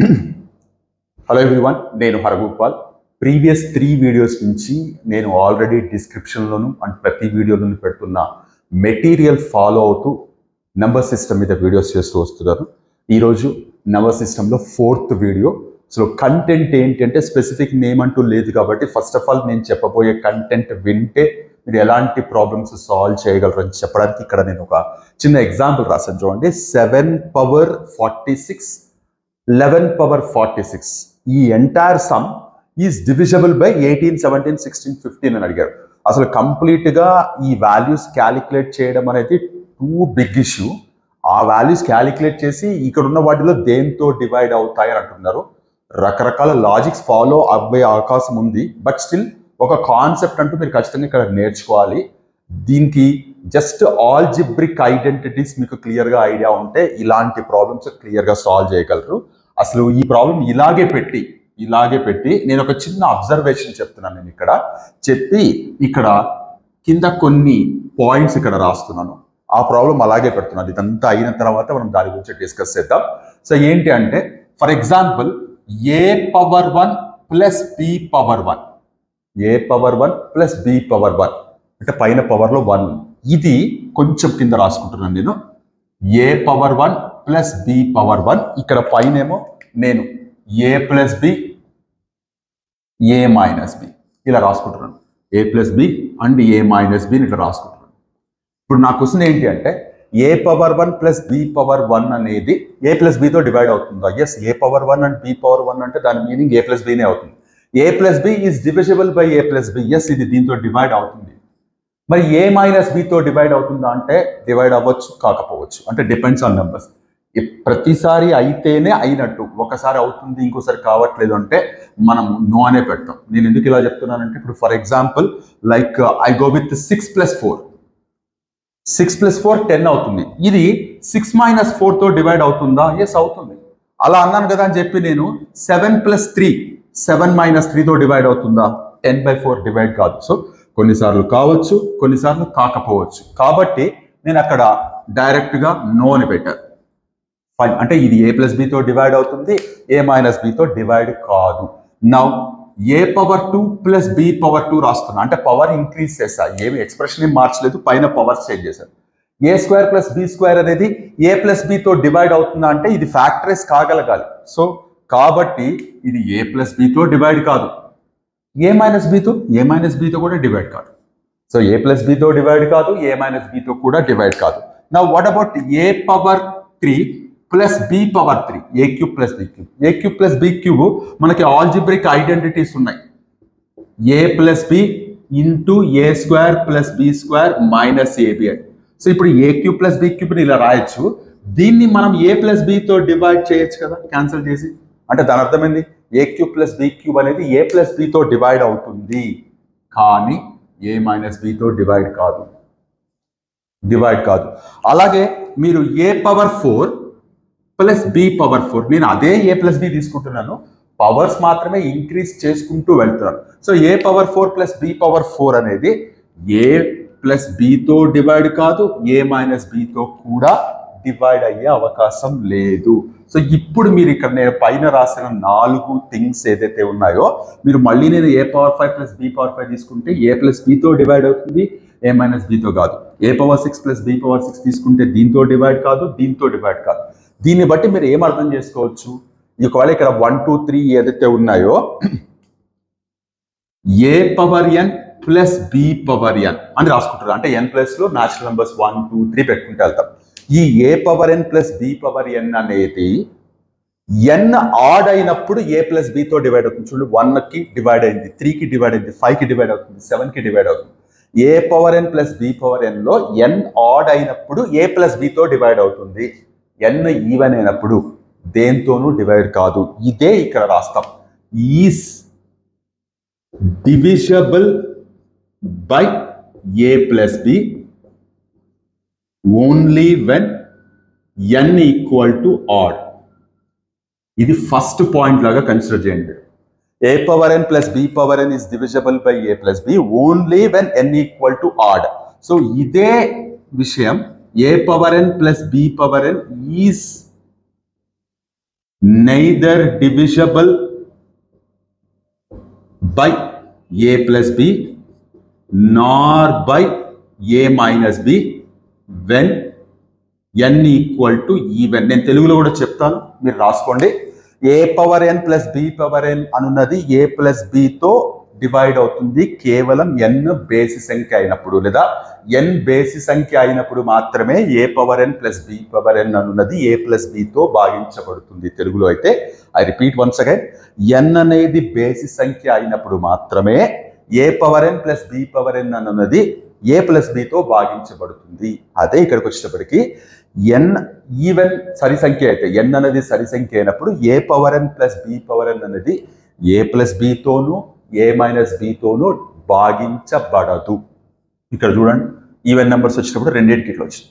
Hello everyone, నేను Haragopal. Previous 3 videos నుంచి నేను ఆల్రెడీ డిస్క్రిప్షన్లోను అండ్ ప్రతి వీడియోలోను పెడుతున్న మెటీరియల్ ఫాలో అవుతూ నెంబర్ సిస్టమ్ మీద వీడియోస్ చేస్తూ వస్తున్నాను. ఈరోజు నెంబర్ సిస్టంలో 4th వీడియో. సో కంటెంట్ ఏంటి అంటే స్పెసిఫిక్ నేమ్ అంటూ లేదు కాబట్టి ఫస్ట్ ఆఫ్ ఆల్ నేను చెప్పబోయే కంటెంట్ వింటే మీరు ఎలాంటి ప్రాబ్లమ్స్ సాల్వ్ చేయగలరు అని చెప్పడానికి ఇక్కడ నేను ఒక చిన్న ఎగ్జాంపుల్ రాశాను. చూడండి, 7 పవర్ 46 11 పవర్ 46 ఈ entire some is divisible by 18, 17, 16, 15 అని అడిగారు. అసలు కంప్లీట్గా ఈ వాల్యూస్ క్యాలిక్యులేట్ చేయడం అనేది టూ బిగ్ ఇష్యూ. ఆ వాల్యూస్ క్యాలిక్యులేట్ చేసి ఇక్కడ ఉన్న వాటిలో దేంతో డివైడ్ అవుతాయి అని అంటున్నారు. రకరకాల లాజిక్స్ ఫాలో అవ్వే అవకాశం ఉంది, బట్ స్టిల్ ఒక కాన్సెప్ట్ అంటూ మీరు ఖచ్చితంగా ఇక్కడ నేర్చుకోవాలి. దీనికి జస్ట్ ఆల్జిబ్రిక్ ఐడెంటిటీస్ మీకు క్లియర్గా ఐడియా ఉంటే ఇలాంటి ప్రాబ్లమ్స్ క్లియర్గా సాల్వ్ చేయగలరు. అసలు ఈ ప్రాబ్లం ఇలాగే పెట్టి నేను ఒక చిన్న అబ్జర్వేషన్ చెప్తున్నాను. నేను ఇక్కడ చెప్పి ఇక్కడ కింద కొన్ని పాయింట్స్ ఇక్కడ రాస్తున్నాను. ఆ ప్రాబ్లం అలాగే పెడుతున్నాను. ఇదంతా అయిన తర్వాత మనం దాని గురించి డిస్కస్ చేద్దాం. సో ఏంటి అంటే, for example A power 1 plus B power 1, A power 1 plus B power 1 అంటే పైన పవర్లో 1. ఇది కొంచెం కింద రాసుకుంటున్నాను నేను. A power 1 plus B power 1, ఇక్కడ పైన ఏమో నేను A plus B, A minus B ఇలా రాసుకుంటున్నాను. A plus B and A minus B ఇట్లా రాసుకుంటున్నాను. ఇప్పుడు నా క్వశ్చన్ ఏంటి అంటే, A power 1 plus B power 1 అనేది ఏ ప్లస్ బితో డివైడ్ అవుతుందా? Yes, A power 1 and B power 1 అంటే దాని మీనింగ్ ఏ ప్లస్ బినే అవుతుంది. A plus B is divisible by A plus B. Yes, ఇది దీంతో డివైడ్ అవుతుంది. మరి ఏ మైనస్ బితో డివైడ్ అవుతుందా అంటే డివైడ్ అవ్వచ్చు, కాకపోవచ్చు, అంటే డిపెండ్స్ ఆన్ నెంబర్స్. ప్రతిసారి అయితేనే అయినట్టు, ఒకసారి అవుతుంది ఇంకోసారి కావట్లేదు అంటే మనం నో అనే పెడతాం. నేను ఎందుకు ఇలా చెప్తున్నానంటే, ఇప్పుడు for example like I go with 6 plus 4, 6 plus 4 10 అవుతుంది. ఇది 6 మైనస్ 4తో డివైడ్ అవుతుందా? ఎస్, అవుతుంది. అలా అన్నాను కదా అని చెప్పి నేను 7 ప్లస్ 3, 7 మైనస్ 3తో డివైడ్ అవుతుందా? 10/4 డివైడ్ కాదు. సో కొన్నిసార్లు కావచ్చు, కొన్నిసార్లు కాకపోవచ్చు. కాబట్టి నేను అక్కడ డైరెక్ట్గా నో అని పెట్టాను. ఫైన్, అంటే ఇది ఏ ప్లస్ బితో డివైడ్ అవుతుంది, ఏ మైనస్ బితో డివైడ్ కాదు. నౌ ఏ పవర్ 2 ప్లస్ బి పవర్ 2 రాస్తున్నా, అంటే పవర్ ఇంక్రీజ్ చేస్తా, ఏమి ఎక్స్ప్రెషన్ ఏం మార్చలేదు, పైన పవర్స్ చేంజ్ చేశారు. ఏ స్క్వేర్ ప్లస్ బి స్క్వేర్ అనేది ఏ ప్లస్ బితో డివైడ్ అవుతుందా అంటే ఇది ఫ్యాక్టరైజ్ కాగలగాలి. సో కాబట్టి ఇది ఏ ప్లస్ బితో డివైడ్ కాదు, ఏ మైనస్ బితో కూడా డివైడ్ కాదు. సో ఏ ప్లస్ బితో డివైడ్ కాదు, ఏ మైనస్ బితో కూడా డివైడ్ కాదు. Now what about A power 3 plus B power 3, A cube plus B cube. A cube plus B cube మనకి ఆల్జిబ్రిక్ ఐడెంటిటీస్ ఉన్నాయి. A plus B into A square plus B square minus AB అని. So ఇప్పుడు A cube plus B క్యూబ్ని ఇలా రాయొచ్చు. దీన్ని మనం ఏ plus బితో డివైడ్ చేయొచ్చు కదా, క్యాన్సిల్ చేసి. అంటే దాని అర్థమైంది, ఏ క్యూబ్ ప్లస్ బి క్యూబ్ అనేది ఏ ప్లస్ బితో డివైడ్ అవుతుంది, కానీ ఏ మైనస్ బితో డివైడ్ కాదు. అలాగే మీరు A power 4 plus B power 4, నేను అదే ఏ ప్లస్ బి తీసుకుంటున్నాను, పవర్స్ మాత్రమే ఇంక్రీజ్ చేసుకుంటూ వెళ్తున్నాను. సో ఏ పవర్ 4 ప్లస్ బి పవర్ 4 అనేది ఏ ప్లస్ బితో డివైడ్ కాదు, ఏ మైనస్ బితో కూడా డివైడ్ అయ్యే అవకాశం లేదు. సో ఇప్పుడు మీరు ఇక్కడ నేను పైన రాసిన 4 థింగ్స్ ఏదైతే ఉన్నాయో, మీరు మళ్ళీ నేను A power 5 plus B power 5 తీసుకుంటే ఏ ప్లస్ బితో డివైడ్ అవుతుంది, ఏ మైనస్ బితో కాదు. ఏ పవర్ 6 ప్లస్ బి పవర్ 6 తీసుకుంటే దీంతో డివైడ్ కాదు, దీంతో డివైడ్ కాదు. దీన్ని బట్టి మీరు ఏం అర్థం చేసుకోవచ్చు, ఒకవేళ ఇక్కడ 1, 2, 3 ఏదైతే ఉన్నాయో ఏ power N plus B power ఎన్ అని రాసుకుంటారు. అంటే ఎన్ ప్లస్ లో న్యాచురల్ నెంబర్స్ 1, 2, 3 పెట్టుకుంటూ వెళ్తాం. ఈ ఏ power N plus B power ఎన్ అనేది ఎన్ ఆడ్ అయినప్పుడు ఏ ప్లస్ బితో డివైడ్ అవుతుంది. చూడండి, 1కి డివైడ్ అయింది, 3కి డివైడ్ అయింది, 5కి డివైడ్ అవుతుంది, 7కి డివైడ్ అవుతుంది. ఏ power N plus B power ఎన్ లో ఎన్ ఆడ్ అయినప్పుడు ఏ ప్లస్ బితో డివైడ్ అవుతుంది. ఎన్ ఈవెన్ అయినప్పుడు దేంతోనూ డివైడ్ కాదు. ఇదే ఇక్కడ రాస్తాం, is divisible by A plus B only when N equal to odd. ఇది ఫస్ట్ పాయింట్ లాగా కన్సిడర్ చేయండి. A power N plus B power N is divisible by A plus B only when N equal to odd. So ఇదే విషయం A power N plus B power N is neither divisible by A plus B nor by A minus B when n equal to even. నేను తెలుగులో కూడా చెప్తాను, మీరు రాసుకోండి. A power n plus B power n అనున్నది A plus బితో divide అవుతుంది కేవలం n బేసి సంఖ్య అయినప్పుడు, లేదా n బేసి సంఖ్య అయినప్పుడు మాత్రమే A power n plus B power n అనున్నది ఏ ప్లస్ బితో భాగించబడుతుంది. తెలుగులో అయితే I repeat once again, n అనేది బేసి సంఖ్య అయినప్పుడు మాత్రమే A power n plus B power n అనున్నది ఏ ప్లస్ బితో భాగించబడుతుంది. అదే ఇక్కడికి వచ్చేటప్పటికి n ఈవెన్ సరి సంఖ్య అయితే, n అనేది సరి సంఖ్య అయినప్పుడు A power n plus B power n అనేది ఏ ప్లస్ బితోను ఏ మైనస్ బితోను భాగించబడదు. ఇక్కడ చూడండి, ఈవెన్ నెంబర్స్ వచ్చినప్పుడు రెండింటికి ఇట్లా వచ్చింది.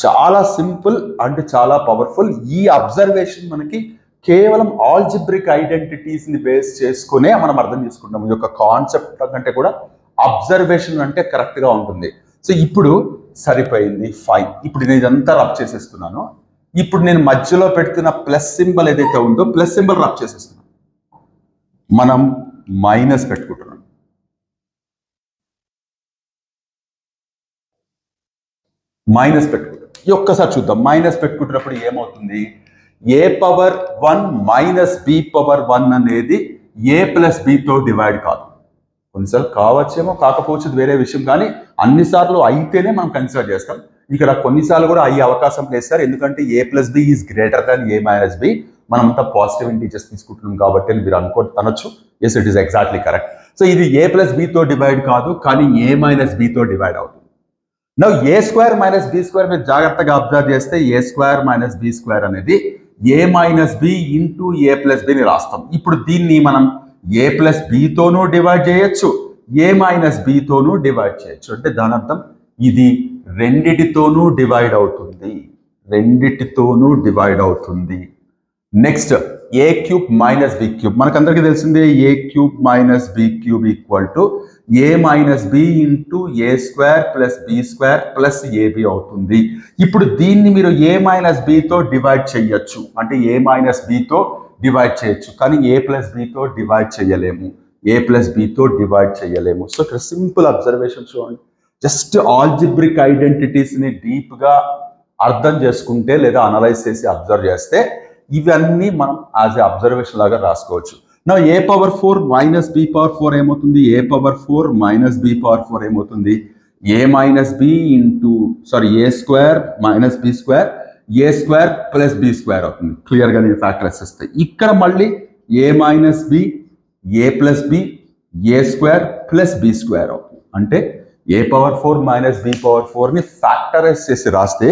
చాలా సింపుల్ అండ్ చాలా పవర్ఫుల్. ఈ అబ్జర్వేషన్ మనకి కేవలం ఆల్జిబ్రిక్ ఐడెంటిటీస్ ని బేస్ చేసుకునే మనం అర్థం చేసుకుంటాం. ఈ యొక్క కాన్సెప్ట్ కంటే కూడా అబ్జర్వేషన్ అంటే కరెక్ట్ గా ఉంటుంది. సో ఇప్పుడు సరిపోయింది, ఫైన్. ఇప్పుడు నేను ఇదంతా రబ్ చేసేస్తున్నాను. ఇప్పుడు నేను మధ్యలో పెడుతున్న ప్లస్ సింబల్ ఏదైతే ఉందో ప్లస్ సింబల్ రబ్ చేసేస్తున్నాను. మనం మైనస్ పెట్టుకుంటున్నాం. మైనస్ పెట్టుకుంటాం. ఈ ఒక్కసారి చూద్దాం. మైనస్ పెట్టుకుంటున్నప్పుడు ఏమవుతుంది? ఏ పవర్ 1 మైనస్ బి పవర్ 1 అనేది ఏ ప్లస్ బితో డివైడ్ కాదు. కొన్నిసార్లు కావచ్చేమో, కాకపోవచ్చు, వేరే విషయం. కానీ అన్నిసార్లు అయితేనే మనం కన్సిడర్ చేస్తాం. ఇక్కడ కొన్నిసార్లు కూడా అయ్యే అవకాశం లేదు సార్, ఎందుకంటే A plus B is greater than A minus B. మనంతా పాజిటివ్ ఇంటీజర్స్ తీసుకుంటున్నాం కాబట్టి మీరు అనొచ్చు, yes it is exactly correct. So ఇది ఏ ప్లస్ బితో డివైడ్ కాదు, కానీ ఏ మైనస్ బితో డివైడ్ అవుతుంది. నా ఏ స్క్వేర్ మైనస్ బి స్క్వేర్ మీరు జాగ్రత్తగా అబ్జర్వ్ చేస్తే ఏ స్క్వేర్ మైనస్ బి స్క్వేర్ అనేది ఏ మైనస్ బి ఇంటూ ఏ ప్లస్ బిని రాస్తాం. ఇప్పుడు దీన్ని మనం ఏ ప్లస్ బితోనూ డివైడ్ చేయొచ్చు, ఏ మైనస్ బితోనూ డివైడ్ చేయొచ్చు. అంటే దాని అర్థం ఇది రెండిటితోనూ డివైడ్ అవుతుంది, రెండిటితోనూ డివైడ్ అవుతుంది. Next A cube minus B cube, మనకందరికీ తెలిసిందే A cube minus B cube equal to A minus B into A square plus B square plus AB అవుతుంది. ఇప్పుడు దీన్ని మీరు ఏ మైనస్ బితో డివైడ్ చేయొచ్చు, అంటే ఏ మైనస్ బితో డివైడ్ చేయొచ్చు, కానీ ఏ ప్లస్ బితో డివైడ్ చేయలేము, ఏ ప్లస్ బితో డివైడ్ చేయలేము. సో ఇక్కడ సింపుల్ అబ్జర్వేషన్ చూడండి. జస్ట్ ఆల్జిబ్రిక్ ఐడెంటిటీస్ ని డీప్ గా అర్థం చేసుకుంటే లేదా అనలైజ్ చేసి అబ్జర్వ్ చేస్తే ఇవన్నీ మనం యాజ్ ఏ అబ్జర్వేషన్ లాగా రాసుకోవచ్చు. నా ఏ పవర్ 4 మైనస్ బి పవర్ 4 ఏమవుతుంది? ఏ పవర్ 4 మైనస్ బి పవర్ 4 ఏమవుతుంది? ఏ minus B into A square minus B square A square plus B square అవుతుంది. క్లియర్గా నేను ఫ్యాక్టర్స్ ఇస్తాయి. ఇక్కడ మళ్ళీ ఏ మైనస్ బి ఏ ప్లస్ బి ఏ స్క్వేర్ ప్లస్ బి స్క్వేర్ అవుతుంది. అంటే A power 4 minus B power 4 ని ఫ్యాక్టరైజ్ చేసి రాస్తే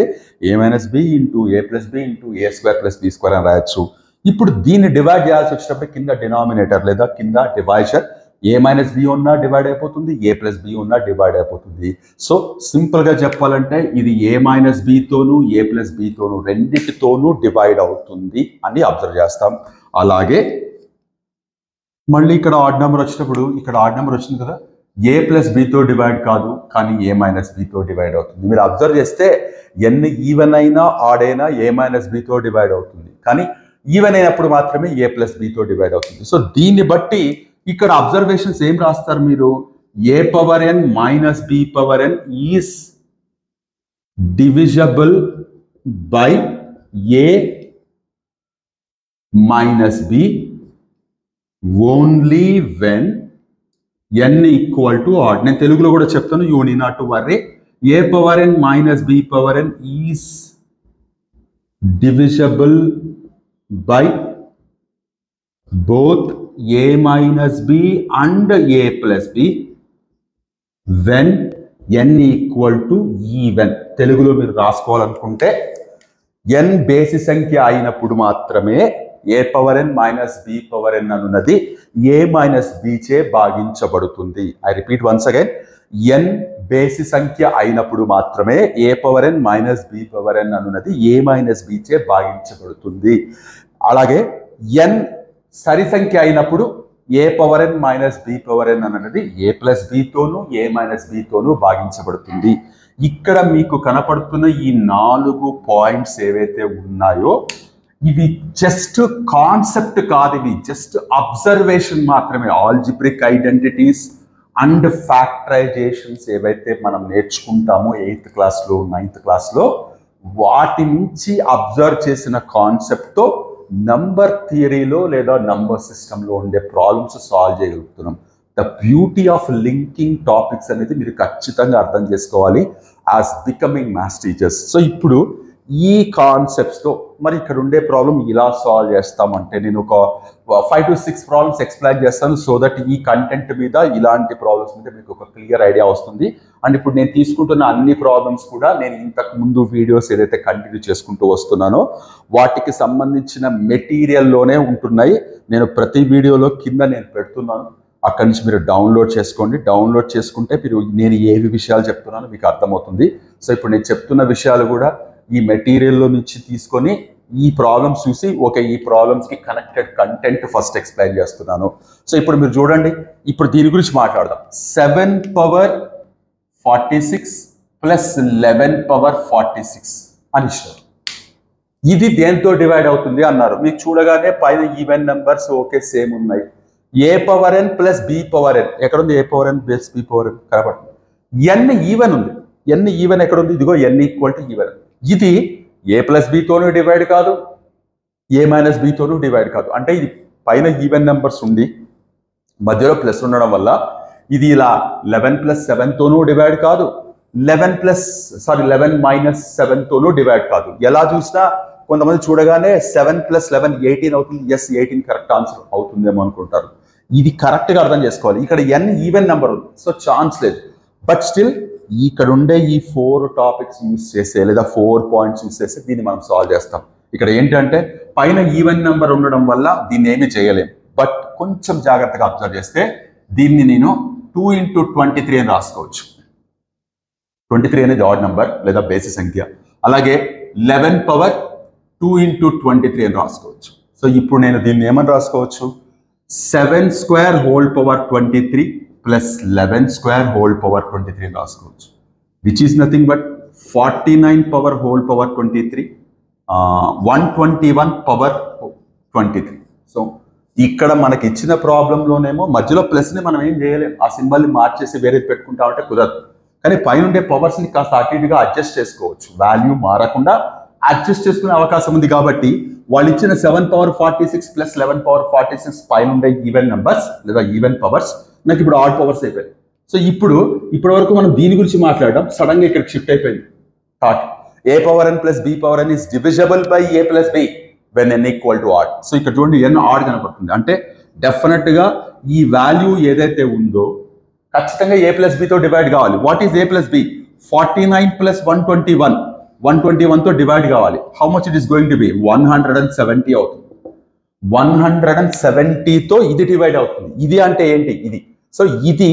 ఏ minus B into A plus B into A square plus B square అని రాయొచ్చు. ఇప్పుడు దీన్ని డివైడ్ చేయాల్సి వచ్చినప్పుడు కింద డినామినేటర్ లేదా కింద డివైజర్ ఏ మైనస్ బి ఉన్నా డివైడ్ అయిపోతుంది, ఏ ప్లస్ బి ఉన్నా డివైడ్ అయిపోతుంది. సో సింపుల్ గా చెప్పాలంటే ఇది ఏ మైనస్ బితోనూ ఏ ప్లస్ బితోనూ రెండింటితోనూ డివైడ్ అవుతుంది అని అబ్జర్వ్ చేస్తాం. అలాగే మళ్ళీ ఇక్కడ ఆడ్ నెంబర్ వచ్చినప్పుడు, ఇక్కడ ఆడ్ నెంబర్ వచ్చింది కదా, ఏ ప్లస్ బితో డివైడ్ కాదు, కానీ ఏ మైనస్ బితో డివైడ్ అవుతుంది. మీరు అబ్జర్వ్ చేస్తే ఎన్ని ఈవెన్ అయినా ఆడ్ అయినా ఏ మైనస్ బితో డివైడ్ అవుతుంది, కానీ ఈవెన్ అయినప్పుడు మాత్రమే ఏ ప్లస్ బితో డివైడ్ అవుతుంది. సో దీన్ని బట్టి ఇక్కడ అబ్జర్వేషన్స్ ఏం రాస్తారు మీరు? A power N minus B power N is divisible by A minus B only when n equal to odd. నేను తెలుగులో కూడా చెప్తాను, you need not to worry. A power N minus B power N is divisible by both a minus b and a plus b when n equal to even. తెలుగులో మీరు రాసుకోవాలనుకుంటే n బేసి సంఖ్య అయినప్పుడు మాత్రమే A power N minus B power N అనున్నది A minus B చే భాగించబడుతుంది. I repeat once again, n బేసి సంఖ్య అయినప్పుడు మాత్రమే A power N minus B power N అనున్నది A minus B చే భాగించబడుతుంది. అలాగే n సరి సంఖ్య అయినప్పుడు A power N minus B power ఎన్ అనేది ఏ ప్లస్ బితోనూ ఏ మైనస్ బితోనూ భాగించబడుతుంది. ఇక్కడ మీకు కనపడుతున్న ఈ 4 పాయింట్స్ ఏవైతే ఉన్నాయో ఇవి జస్ట్ కాన్సెప్ట్ కాదు, ఇవి జస్ట్ అబ్జర్వేషన్ మాత్రమే. ఆల్జిబ్రిక్ ఐడెంటిటీస్ అండ్ ఫ్యాక్టరైజేషన్స్ ఏవైతే మనం నేర్చుకుంటామో 8th క్లాస్లో 9th క్లాస్లో, వాటి నుంచి అబ్జర్వ్ చేసిన కాన్సెప్ట్తో నంబర్ థియరీలో లేదా నంబర్ సిస్టంలో ఉండే ప్రాబ్లమ్స్ సాల్వ్ చేయగలుగుతున్నాం. The beauty of linking topics అనేది మీరు ఖచ్చితంగా అర్థం చేసుకోవాలి as becoming maths teachers. So ఇప్పుడు ఈ కాన్సెప్ట్స్తో మరి ఇక్కడ ఉండే ప్రాబ్లం ఇలా సాల్వ్ చేస్తామంటే నేను ఒక 5 to 6 ప్రాబ్లమ్స్ ఎక్స్ప్లెయిన్ చేస్తాను, సో దట్ ఈ కంటెంట్ మీద ఇలాంటి ప్రాబ్లమ్స్ మీద మీకు ఒక క్లియర్ ఐడియా వస్తుంది. అండ్ ఇప్పుడు నేను తీసుకుంటున్న అన్ని ప్రాబ్లమ్స్ కూడా నేను ఇంతకు ముందు వీడియోస్ ఏదైతే కంటిన్యూ చేసుకుంటూ వస్తున్నానో వాటికి సంబంధించిన మెటీరియల్లోనే ఉంటున్నాయి. నేను ప్రతి వీడియోలో కింద నేను పెడుతున్నాను, అక్కడి నుంచి మీరు డౌన్లోడ్ చేసుకోండి. డౌన్లోడ్ చేసుకుంటే మీరు నేను ఏవి విషయాలు చెప్తున్నానో మీకు అర్థమవుతుంది. సో ఇప్పుడు నేను చెప్తున్న విషయాలు కూడా ఈ మెటీరియల్లో నుంచి తీసుకొని ఈ ప్రాబ్లమ్స్ చూసి ఓకే ఈ ప్రాబ్లమ్స్కి కనెక్టెడ్ కంటెంట్ ఫస్ట్ ఎక్స్ప్లెయిన్ చేస్తున్నాను. సో ఇప్పుడు మీరు చూడండి, ఇప్పుడు దీని గురించి మాట్లాడదాం. 7 పవర్ 46 ప్లస్ 11 పవర్ 46 అని ఇచ్చారు. ఇది దేంతో డివైడ్ అవుతుంది అన్నారు. మీకు చూడగానే పైన ఈవెన్ నెంబర్స్ ఓకే సేమ్ ఉన్నాయి. ఏ power N plus B power ఎన్ ఎక్కడ ఉంది? ఏ power N plus B power ఎన్ కనబడుతుంది. ఎన్ ఈవెన్ ఉంది. ఎన్ ఈవెన్ ఎక్కడ ఉంది? ఇదిగో ఎన్ ఈక్వల్ టు ఈవెన్. ఇది ఏ ప్లస్ బితోనూ డివైడ్ కాదు, ఏ మైనస్ బితోనూ డివైడ్ కాదు. అంటే ఇది పైన ఈవెన్ నెంబర్స్ ఉండి మధ్యలో ప్లస్ ఉండడం వల్ల ఇది ఇలా 11 ప్లస్ 7తోనూ డివైడ్ కాదు, 11 మైనస్ 7తోనూ డివైడ్ కాదు. ఎలా చూసినా కొంతమంది చూడగానే 7 ప్లస్ 11 18 అవుతుంది. ఎస్ 18 కరెక్ట్ ఆన్సర్ అవుతుందేమో అనుకుంటారు. ఇది కరెక్ట్గా అర్థం చేసుకోవాలి. ఇక్కడ ఎన్ ఈవెన్ నెంబర్ ఉంది, సో ఛాన్స్ లేదు. బట్ స్టిల్ ఇక్కడ ఉండే ఈ 4 టాపిక్స్ యూస్ చేసే లేదా 4 పాయింట్స్ యూస్ చేస్తే దీన్ని మనం సాల్వ్ చేస్తాం. ఇక్కడ ఏంటంటే పైన ఈవెన్ నెంబర్ ఉండడం వల్ల దీన్ని ఏమీ చేయలేం. బట్ కొంచెం జాగ్రత్తగా అబ్జర్వ్ చేస్తే దీన్ని నేను 2 into 23 అని రాసుకోవచ్చు. 23 అనేది ఆడ్ నెంబర్ లేదా బేసి సంఖ్య. అలాగే 11 పవర్ 2 into 23 అని రాసుకోవచ్చు. సో ఇప్పుడు నేను దీన్ని ఏమని రాసుకోవచ్చు? 7 square whole power 23 plus 11 square whole power 23 రాసుకోవచ్చు, which is nothing but 49 power whole power 23, 121 power 23. So ఇక్కడ మనకి ఇచ్చిన ప్రాబ్లంలోనేమో మధ్యలో ప్లస్ని మనం ఏం చేయలేం, ఆ సింబల్ని మార్చేసి వేరేది పెట్టుకుంటామంటే కుదరదు. కానీ పైన ఉండే పవర్స్ని కాస్త అటు ఇటుగా అడ్జస్ట్ చేసుకోవచ్చు, వాల్యూ మారకుండా అడ్జస్ట్ చేసుకునే అవకాశం ఉంది. కాబట్టి వాళ్ళు ఇచ్చిన 7 పవర్ 46 ప్లస్ 11 పవర్ 46 పైన ఉండే ఈవెన్ నెంబర్స్ లేదా ఈవెన్ పవర్స్ నాకు ఇప్పుడు ఆడ్ పవర్స్ అయిపోయాయి. సో ఇప్పటి వరకు మనం దీని గురించి మాట్లాడడం సడన్ గా ఇక్కడ షిఫ్ట్ అయిపోయింది thought. A power N plus B power N is divisible by A plus B when N equal to odd. So ఇక్కడ చూడండి ఎన్ ఆడ్ కనపడుతుంది. అంటే డెఫినెట్ గా ఈ వాల్యూ ఏదైతే ఉందో ఖచ్చితంగా ఏ ప్లస్ బితో డివైడ్ కావాలి. What is a plus b? 49 plus 121 తో డివైడ్ కావాలి. How much it is going to be? 170 అవుతుంది. 170తో ఇది డివైడ్ అవుతుంది. ఇది అంటే ఏంటి? ఇది. సో ఇది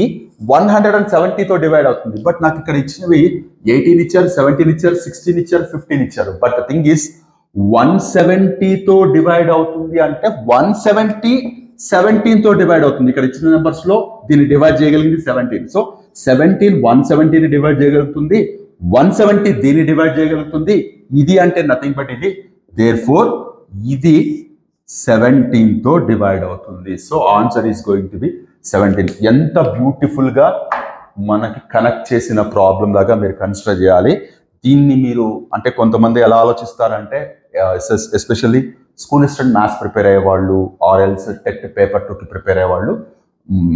170తో డివైడ్ అవుతుంది. బట్ నాకు ఇక్కడ ఇచ్చినవి 18 ఇచ్చారు, 17 ఇచ్చారు, 16 ఇచ్చారు, 15 ఇచ్చారు. బట్ ద థింగ్ ఈస్ 170తో డివైడ్ అవుతుంది అంటే 170 17తో డివైడ్ అవుతుంది. ఇక్కడ ఇచ్చిన నెంబర్స్ లో దీన్ని డివైడ్ చేయగలిగింది 17. సో 17 170ని డివైడ్ చేయగలుగుతుంది, 170 దీన్ని డివైడ్ చేయగలుగుతుంది. ఇది అంటే నథింగ్ బట్ ఇది. దేర్ఫోర్ ఇది 17తో డివైడ్ అవుతుంది. So answer is going to B 17. ఎంత బ్యూటిఫుల్ గా మనకి కనెక్ట్ చేసిన ప్రాబ్లం లాగా మీరు కన్సిడర్ చేయాలి. దీన్ని మీరు అంటే కొంతమంది ఎలా ఆలోచిస్తారంటే especially school assistant maths prepare అయ్యేవాళ్ళు ఆర్ఎల్స్ టెట్ పేపర్ 2కి ప్రిపేర్ అయ్యేవాళ్ళు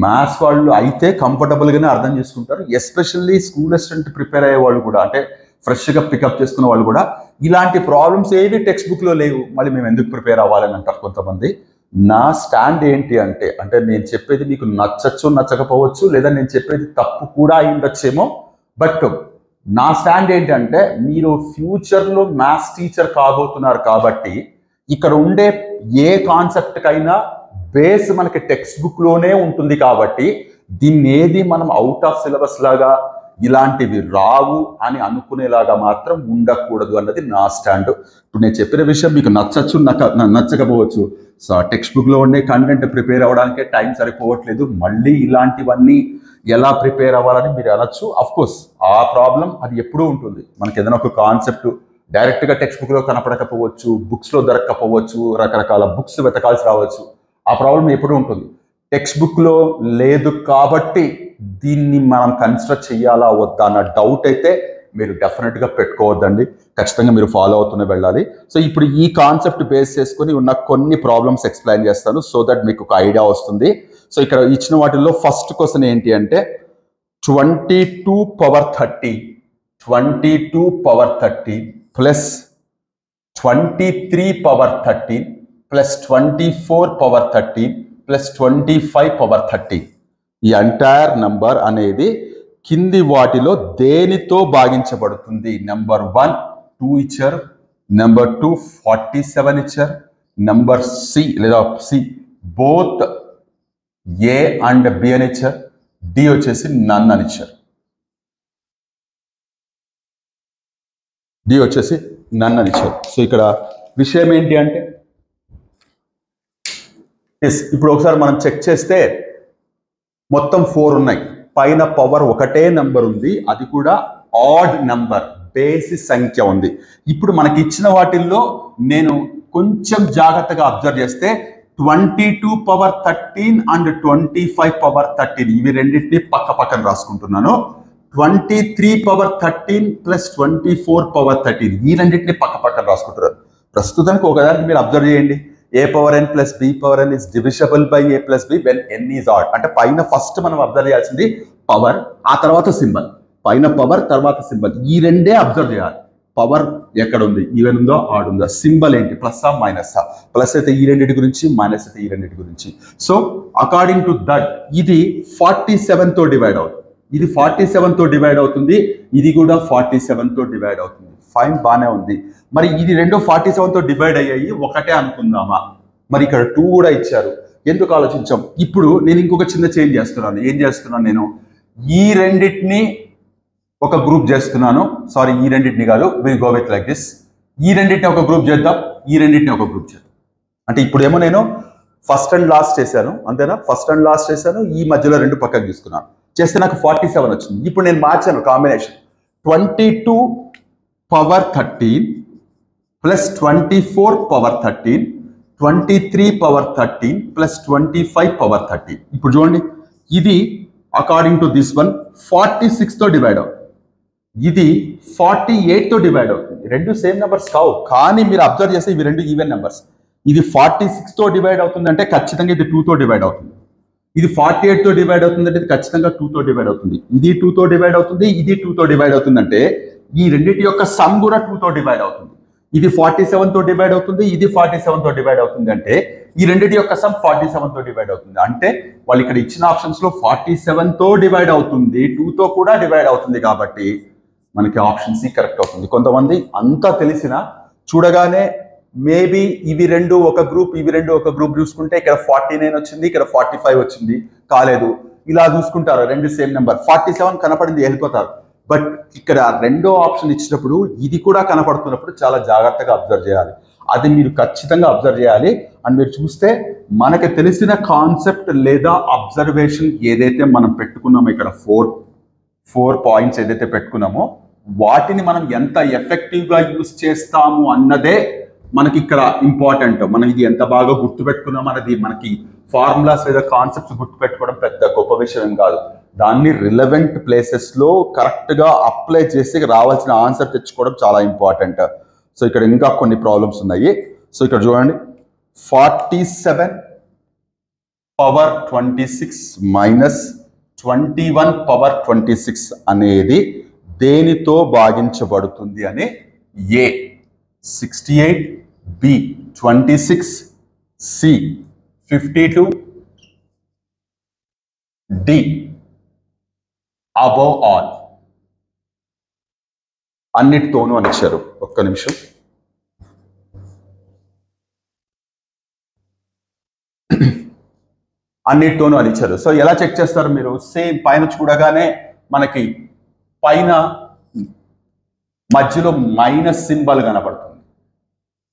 మ్యాథ్స్ వాళ్ళు అయితే కంఫర్టబుల్గానే అర్థం చేసుకుంటారు. ఎస్పెషల్లీ స్కూల్ అసిస్టెంట్ ప్రిపేర్ అయ్యే వాళ్ళు కూడా అంటే ఫ్రెష్గా పికప్ చేసుకున్న వాళ్ళు కూడా ఇలాంటి ప్రాబ్లమ్స్ ఏవి టెక్స్ట్ బుక్లో లేవు, మళ్ళీ మేము ఎందుకు ప్రిపేర్ అవ్వాలని అంటారు కొంతమంది. నా స్టాండ్ ఏంటి అంటే నేను చెప్పేది మీకు నచ్చచ్చు నచ్చకపోవచ్చు, లేదా నేను చెప్పేది తప్పు కూడా అయి ఉండొచ్చేమో. బట్ నా స్టాండ్ ఏంటంటే మీరు ఫ్యూచర్లో మ్యాథ్స్ టీచర్ కాబోతున్నారు కాబట్టి ఇక్కడ ఉండే ఏ కాన్సెప్ట్కైనా బేస్ మనకి టెక్స్ట్ బుక్లోనే ఉంటుంది. కాబట్టి దీన్ని ఏది మనం అవుట్ ఆఫ్ సిలబస్ లాగా ఇలాంటివి రావు అని అనుకునేలాగా మాత్రం ఉండకూడదు అన్నది నా స్టాండ్. ఇప్పుడు నేను చెప్పిన విషయం మీకు నచ్చచ్చు నచ్చకపోవచ్చు. సో టెక్స్ట్ బుక్లో ఉండే కంటెంట్ ప్రిపేర్ అవ్వడానికే టైం సరిపోవట్లేదు, మళ్ళీ ఇలాంటివన్నీ ఎలా ప్రిపేర్ అవ్వాలని మీరు అనొచ్చు. అఫ్ కోర్స్ ఆ ప్రాబ్లం అది ఎప్పుడూ ఉంటుంది. మనకి ఏదైనా ఒక కాన్సెప్ట్ డైరెక్ట్గా టెక్స్ట్ బుక్లో కనపడకపోవచ్చు, బుక్స్లో దొరకకపోవచ్చు, రకరకాల బుక్స్ వెతకాల్సి రావచ్చు. ఆ ప్రాబ్లం ఎప్పుడు ఉంటుంది. టెక్స్ట్ బుక్లో లేదు కాబట్టి దీన్ని మనం కన్సిడర్ చేయాలా వద్దా అన్న డౌట్ అయితే మీరు డెఫినెట్గా పెట్టుకోవద్దండి. ఖచ్చితంగా మీరు ఫాలో అవుతూనే వెళ్ళాలి. సో ఇప్పుడు ఈ కాన్సెప్ట్ బేస్ చేసుకొని ఉన్న కొన్ని ప్రాబ్లమ్స్ ఎక్స్ప్లెయిన్ చేస్తాను, సో దట్ మీకు ఒక ఐడియా వస్తుంది. సో ఇక్కడ ఇచ్చిన వాటిల్లో ఫస్ట్ క్వశ్చన్ ఏంటి అంటే 22 power 30 plus 23 power 30 plus 24 power 30 plus 25 power 30. ఈ ఎంటైర్ నంబర్ అనేది కింది వాటిలో దేనితో భాగించబడుతుంది? నెంబర్ 1 2 ఇచ్చారు, నెంబర్ 2 47 ఇచ్చారు, నెంబర్ సి లేదా c both a and b అని ఇచ్చారు, డి వచ్చేసి నన్ అని ఇచ్చారు. డి వచ్చేసి నన్ అని ఇచ్చారు. సో ఇక్కడ విషయం ఏంటి అంటే ఇప్పుడు ఒకసారి మనం చెక్ చేస్తే మొత్తం 4 ఉన్నాయి. పైన పవర్ ఒకటే నెంబర్ ఉంది, అది కూడా ఆడ్ నెంబర్, బేసి సంఖ్య ఉంది. ఇప్పుడు మనకి ఇచ్చిన వాటిల్లో నేను కొంచెం జాగ్రత్తగా అబ్జర్వ్ చేస్తే 22 పవర్ 13 అండ్ 25 పవర్ 13 ఇవి రెండింటిని పక్క పక్కన రాసుకుంటున్నాను. 23 పవర్ 13 ప్లస్ 24 పవర్ 13 ఈ రెండింటిని పక్క పక్కన రాసుకుంటున్నారు. ప్రస్తుతానికి ఒకదానికి మీరు అబ్జర్వ్ చేయండి. a power n plus b power n is divisible by a plus b when n is odd. అంటే పైన ఫస్ట్ మనం అబ్జర్వ్ చేయాల్సింది పవర్, ఆ తర్వాత సింబల్. పైన పవర్ తర్వాత సింబల్, ఈ రెండే అబ్జర్వ్ చేయాలి. పవర్ ఎక్కడ ఉంది, ఈవెన్ ఉందో ఆడ్ ఉందో, సింబల్ ఏంటి, ప్లస్ ఆ మైనస్ ఆ, ప్లస్ అయితే ఈ రెండింటి గురించి, మైనస్ అయితే ఈ రెండింటి గురించి. సో అకార్డింగ్ టు దట్ ఇది 47తో డివైడ్ అవుతుంది, ఇది 47తో డివైడ్ అవుతుంది, ఇది కూడా 47తో డివైడ్ అవుతుంది. ఫైన్, బాగానే ఉంది. మరి ఇది రెండు 47తో డివైడ్ అయ్యాయి, ఒకటే అనుకుందామా? మరి ఇక్కడ 2 కూడా ఇచ్చారు, ఎందుకు ఆలోచించాం? ఇప్పుడు నేను ఇంకొక చిన్న చేంజ్ చేస్తున్నాను. ఏం చేస్తున్నాను నేను? ఈ రెండింటిని ఒక గ్రూప్ చేస్తున్నాను. సారీ, ఈ రెండింటిని కాదు, will go with like this. ఈ రెండింటిని ఒక గ్రూప్ చేద్దాం, ఈ రెండింటిని ఒక గ్రూప్ చేద్దాం. అంటే ఇప్పుడేమో నేను ఫస్ట్ అండ్ లాస్ట్ చేశాను, అంతేనా? ఫస్ట్ అండ్ లాస్ట్ చేశాను, ఈ మధ్యలో రెండు పక్కకు తీసుకున్నాను, చేస్తే నాకు 47 వచ్చింది. ఇప్పుడు నేను మార్చాను combination. 22 power 13 plus 24 power 13, 23 power 13 plus 25 power 13. ఇప్పుడు చూడండి, ఇది అకార్డింగ్ టు దిస్ వన్ 46తో డివైడ్ అవుతుంది, ఇది 48తో డివైడ్ అవుతుంది. రెండు సేమ్ నెంబర్స్ కావు, కానీ మీరు అబ్జర్వ్ చేస్తే ఇవి రెండు ఈవెన్ నెంబర్స్. ఇది 46తో డివైడ్ అవుతుంది అంటే ఖచ్చితంగా ఇది 2తో డివైడ్ అవుతుంది. ఇది 48తో డివైడ్ అవుతుంది అంటే ఇది ఖచ్చితంగా 2తో డివైడ్ అవుతుంది. ఇది 2తో డివైడ్ అవుతుంది, ఇది 2తో డివైడ్ అవుతుంది అంటే ఈ రెండింటి యొక్క సమ్ కూడా 2తో డివైడ్ అవుతుంది. ఇది 47తో డివైడ్ అవుతుంది, ఇది 47తో డివైడ్ అవుతుంది అంటే ఈ రెండింటి యొక్క సమ్ 47తో డివైడ్ అవుతుంది. అంటే వాళ్ళు ఇక్కడ ఇచ్చిన ఆప్షన్స్ లో 47తో డివైడ్ అవుతుంది, 2తో కూడా డివైడ్ అవుతుంది, కాబట్టి మనకి ఆప్షన్ సి కరెక్ట్ అవుతుంది. కొంతమంది అంతా తెలిసిన చూడగానే మేబీ ఇవి రెండు ఒక గ్రూప్, ఇవి రెండు ఒక గ్రూప్ చూసుకుంటే ఇక్కడ 49 వచ్చింది, ఇక్కడ 45 వచ్చింది, కాలేదు, ఇలా చూసుకుంటారు. రెండు సేమ్ నెంబర్ 47 కనపడింది, వెళ్ళిపోతారు. బట్ ఇక్కడ రెండో ఆప్షన్ ఇచ్చినప్పుడు ఇది కూడా కనపడుతున్నప్పుడు చాలా జాగ్రత్తగా అబ్జర్వ్ చేయాలి. అది మీరు ఖచ్చితంగా అబ్జర్వ్ చేయాలి. అండ్ మీరు చూస్తే మనకి తెలిసిన కాన్సెప్ట్ లేదా అబ్జర్వేషన్ ఏదైతే మనం పెట్టుకున్నామో, ఇక్కడ ఫోర్ పాయింట్స్ ఏదైతే పెట్టుకున్నామో వాటిని మనం ఎంత ఎఫెక్టివ్గా యూజ్ చేస్తాము అన్నదే మనకి ఇక్కడ ఇంపార్టెంట్. మనం ఇది ఎంత బాగా గుర్తుపెట్టుకున్నాం అన్నది, మనకి ఫార్ములాస్ లేదా కాన్సెప్ట్స్ గుర్తుపెట్టుకోవడం పెద్ద గొప్ప విషయం కాదు. దాన్ని రిలవెంట్ ప్లేసెస్లో కరెక్ట్గా అప్లై చేసి రావాల్సిన ఆన్సర్ తెచ్చుకోవడం చాలా ఇంపార్టెంట్. సో ఇక్కడ ఇంకా కొన్ని ప్రాబ్లమ్స్ ఉన్నాయి. సో ఇక్కడ చూడండి, 47 పవర్ 26 మైనస్ 21 పవర్ 26 అనేది దేనితో భాగించబడుతుంది అని A 68, B 26, C 52, D above all అన్నిటితోనూ అని ఇచ్చారు. ఒక్క నిమిషం. అన్నిటితోనూ అని ఇచ్చారు. సో ఎలా చెక్ చేస్తారు మీరు? సేమ్ పైన చూడగానే మనకి పైన మధ్యలో మైనస్ సింబల్ కనపడుతుంది,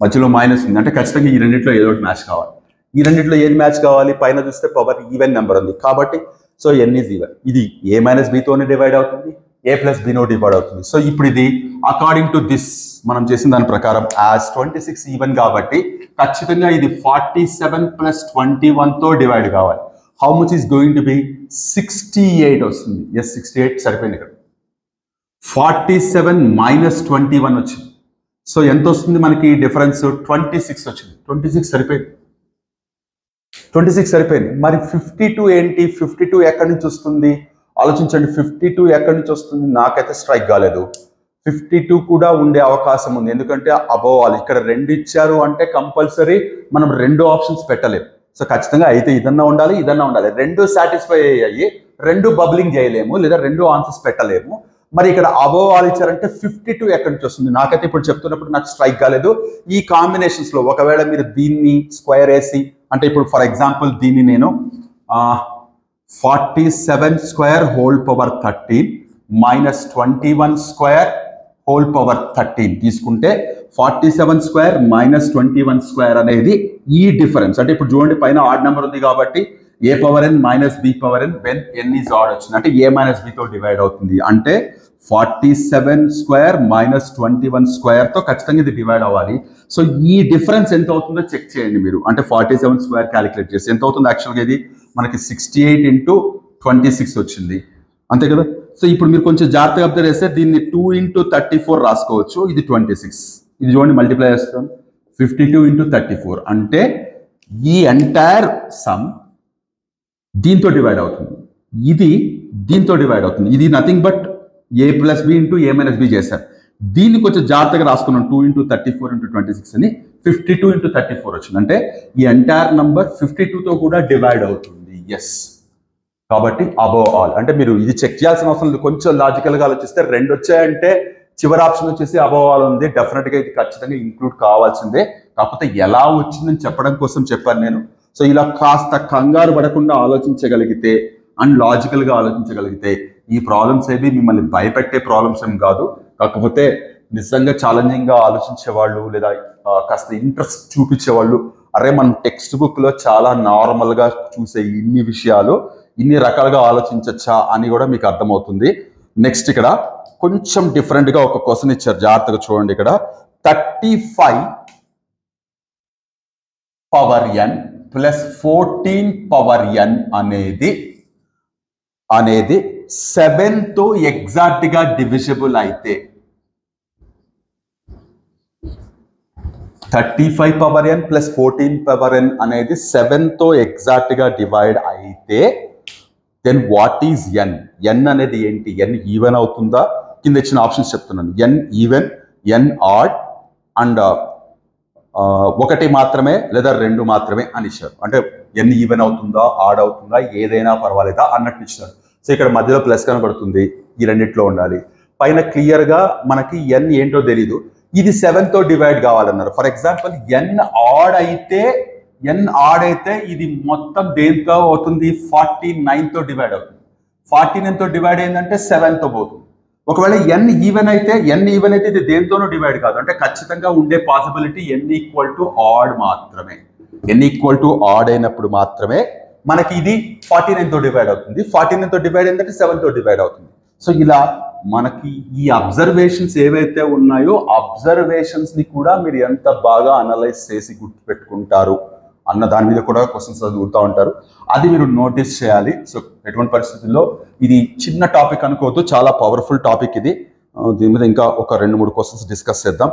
మధ్యలో మైనస్ ఉంది అంటే ఖచ్చితంగా ఈ రెండింటిలో ఏదో ఒకటి మ్యాచ్ కావాలి. ఈ రెండింటిలో ఏది మ్యాచ్ కావాలి? పైన చూస్తే పవర్ ఈవెన్ నెంబర్ ఉంది కాబట్టి సో ఎన్ ఈజ్ ఈవెన్. ఇది ఏ మైనస్ బితోనే డివైడ్ అవుతుంది, ఏ ప్లస్ బినో డివైడ్ అవుతుంది. సో ఇప్పుడు ఇది అకార్డింగ్ టు దిస్ మనం చేసిన దాని ప్రకారం యాజ్ 26 ఈవెన్ కాబట్టి ఖచ్చితంగా ఇది 47 ప్లస్ 21తో డివైడ్ కావాలి. How much is going to B 68 వస్తుంది. ఎస్ 68 సరిపోయింది. ఇక్కడ 47 మైనస్ 21 వచ్చింది. సో ఎంత వస్తుంది మనకి డిఫరెన్స్? 26 వచ్చింది. 26 సరిపోయింది. 26 సరిపోయింది. మరి 52 ఏంటి? 52 ఎక్కడి నుంచి వస్తుంది ఆలోచించండి. 52 ఎక్కడి నుంచి వస్తుంది? నాకైతే స్ట్రైక్ కాలేదు. 52 కూడా ఉండే అవకాశం ఉంది. ఎందుకంటే అబోవ్ ఆల్ ఇక్కడ 2 ఇచ్చారు అంటే కంపల్సరీ మనం 2 ఆప్షన్స్ పెట్టలేము. సో ఖచ్చితంగా అయితే ఇదన్నా ఉండాలి, ఇదన్నా ఉండాలి. 2 సాటిస్ఫై అయ్యాయి, 2 బబ్లింగ్ చేయలేము, లేదా 2 ఆన్సర్స్ పెట్టలేము. మరి ఇక్కడ అబోవ్ ఆల్ ఇచ్చారంటే 52 ఎక్కడి నుంచి వస్తుంది? నాకైతే ఇప్పుడు చెప్తున్నప్పుడు నాకు స్ట్రైక్ కాలేదు. ఈ కాంబినేషన్స్ లో ఒకవేళ మీరు దీన్ని స్క్వేర్ వేసి, అంటే ఇప్పుడు ఫర్ ఎగ్జాంపుల్ దీన్ని నేను 47 square whole power 13 minus 21 square whole power 13 తీసుకుంటే 47 స్క్వేర్ మైనస్ 21 స్క్వేర్ అనేది ఈ డిఫరెన్స్. అంటే ఇప్పుడు చూడండి పైన ఆడ్ నెంబర్ ఉంది కాబట్టి A power N minus B power N when N is odd వచ్చింది అంటే ఏ మైనస్ బితో డివైడ్ అవుతుంది. అంటే 47 స్క్వేర్ మైనస్ 21 స్క్వేర్తో ఖచ్చితంగా ఇది డివైడ్ అవ్వాలి. సో ఈ డిఫరెన్స్ ఎంత అవుతుందో చెక్ చేయండి మీరు. అంటే 47 స్క్వేర్ క్యాలిక్యులేట్ చేసి ఎంత అవుతుంది? యాక్చువల్గా ఇది మనకి 68 ఇంటూ 26 వచ్చింది, అంతే కదా. సో ఇప్పుడు మీరు కొంచెం జాగ్రత్తగా అబ్జర్వ్ చేస్తే దీన్ని 2 ఇంటూ 34 రాసుకోవచ్చు. ఇది 26, ఇది చూడండి మల్టిప్లై చేస్తాం 52 ఇంటూ 34 అంటే ఈ ఎంటైర్ సమ్ దీంతో డివైడ్ అవుతుంది, ఇది దీంతో డివైడ్ అవుతుంది. ఇది nothing but a plus B into a minus b చేశారు. దీన్ని కొంచెం జాగ్రత్తగా రాసుకున్నాం. 2 ఇంటూ 34 ఇంటూ 26 అని 52 ఇంటూ 34 వచ్చింది. అంటే ఈ ఎంటైర్ నంబర్ 52తో కూడా డివైడ్ అవుతుంది. ఎస్, కాబట్టి అబోవ్ ఆల్ అంటే మీరు ఇది చెక్ చేయాల్సిన అవసరం లేదు. కొంచెం లాజికల్గా ఆలోచిస్తే 2 వచ్చాయంటే చివరి ఆప్షన్ వచ్చేసి అబోవ్ ఆల్ ఉంది. డెఫినెట్గా ఇది ఖచ్చితంగా ఇంక్లూడ్ కావాల్సిందే. కాకపోతే ఎలా వచ్చిందని చెప్పడం కోసం చెప్పాను నేను. సో ఇలా కాస్త కంగారు పడకుండా ఆలోచించగలిగితే అండ్ లాజికల్గా ఆలోచించగలిగితే ఈ ప్రాబ్లమ్స్ ఏవి మిమ్మల్ని భయపెట్టే ప్రాబ్లమ్స్ ఏం కాదు. కాకపోతే నిజంగా ఛాలెంజింగ్గా ఆలోచించే వాళ్ళు లేదా కాస్త ఇంట్రెస్ట్ చూపించే వాళ్ళు, అరే మనం టెక్స్ట్ బుక్లో చాలా నార్మల్గా చూసే ఇన్ని విషయాలు ఇన్ని రకాలుగా ఆలోచించచ్చా అని కూడా మీకు అర్థమవుతుంది. నెక్స్ట్ ఇక్కడ కొంచెం డిఫరెంట్గా ఒక క్వశ్చన్ ఇచ్చారు, జాగ్రత్తగా చూడండి. ఇక్కడ 35 పవర్ ఎన్ ప్లస్ 14 పవర్ ఎన్ అనేది 7తో ఎగ్జాక్ట్గా డివిజిబుల్ అయితే 35 పవర్ ఎన్ ప్లస్ 14 పవర్ ఎన్ అనేది 7తో ఎగ్జాక్ట్గా డివైడ్ అయితే దెన్ వాట్ ఈజ్ ఎన్? ఎన్ అనేది ఏంటి? ఎన్ ఈవెన్ అవుతుందా? కింద ఇచ్చిన ఆప్షన్స్ చెప్తున్నాను. ఎన్ ఈవెన్, ఎన్ ఆడ్ అండ్ 1 మాత్రమే లేదా 2 మాత్రమే అని ఇచ్చారు. అంటే ఎన్ ఈవెన్ అవుతుందా, ఆడ్ అవుతుందా, ఏదైనా పర్వాలేదా అన్నట్టు ఇచ్చారు. సో ఇక్కడ మధ్యలో ప్లస్ కనబడుతుంది, ఈ రెండిట్లో ఉండాలి. పైన క్లియర్గా మనకి ఎన్ ఏంటో తెలీదు. ఇది 7తో డివైడ్ కావాలన్నారు. ఫర్ ఎగ్జాంపుల్ ఎన్ ఆడ్ అయితే ఇది మొత్తం దేంతో అవుతుంది? 49తో డివైడ్ అవుతుంది. 49తో డివైడ్ అయిందంటే 7తో పోతుంది. ఒకవేళ ఎన్ ఈవెన్ అయితే ఇది దేంతోనూ డివైడ్ కాదు. అంటే ఖచ్చితంగా ఉండే possibility n equal to odd మాత్రమే. ఎన్ ఈక్వల్ టు ఆడ్ అయినప్పుడు మాత్రమే మనకి ఇది 49తో డివైడ్ అవుతుంది. 49తో డివైడ్ అయిందంటే 7తో డివైడ్ అవుతుంది. సో ఇలా మనకి ఈ అబ్జర్వేషన్స్ ఏవైతే ఉన్నాయో అబ్జర్వేషన్స్ ని కూడా మీరు ఎంత బాగా అనలైజ్ చేసి గుర్తుపెట్టుకుంటారు అన్న దాని మీద కూడా క్వశ్చన్స్ చదువుతూ ఉంటారు. అది మీరు నోటీస్ చేయాలి. సో ఎటువంటి పరిస్థితుల్లో ఇది చిన్న టాపిక్ అనుకోవద్దు, చాలా పవర్ఫుల్ టాపిక్ ఇది. దీని మీద ఇంకా ఒక 2-3 క్వశ్చన్స్ డిస్కస్ చేద్దాం.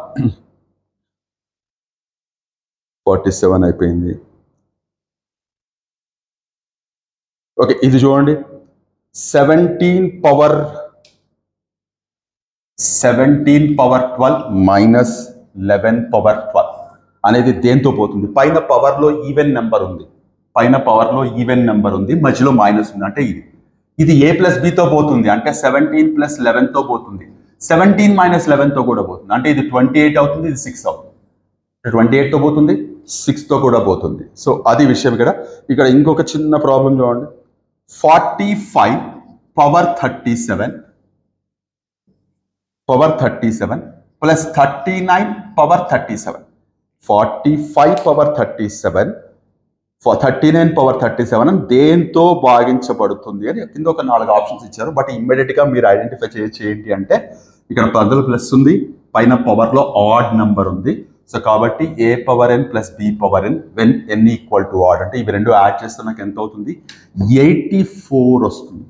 47 అయిపోయింది. ఓకే, ఇది చూడండి 17 పవర్ 12 మైనస్ 11 పవర్ 12 అనేది దేంతో పోతుంది? పైన పవర్లో ఈవెన్ నెంబర్ ఉంది, మధ్యలో మైనస్ ఉంది. అంటే ఇది ఏ ప్లస్ బితో పోతుంది అంటే 17 ప్లస్ 11తో పోతుంది. 17 మైనస్ 11తో కూడా పోతుంది. అంటే ఇది 28 అవుతుంది, ఇది 6 అవుతుంది. 28తో పోతుంది, 6తో కూడా పోతుంది. సో అది విషయం. ఇక్కడ ఇంకొక చిన్న ప్రాబ్లం చూడండి. 45 power 37 plus 39 power 37. 45 power 37 39 power 37 అని దేంతో భాగించబడుతుంది అని కింద ఒక 4 ఆప్షన్స్ ఇచ్చారు. బట్ ఇమ్మీడియట్గా మీరు ఐడెంటిఫై చేయొచ్చు ఏంటి అంటే ఇక్కడ పదలు ప్లస్ ఉంది, పైన పవర్లో ఆడ్ నెంబర్ ఉంది. సో కాబట్టి a power n plus b power n when n equal to odd అంటే ఇవి రెండు యాడ్ చేస్తే నాకు ఎంత అవుతుంది 84 వస్తుంది.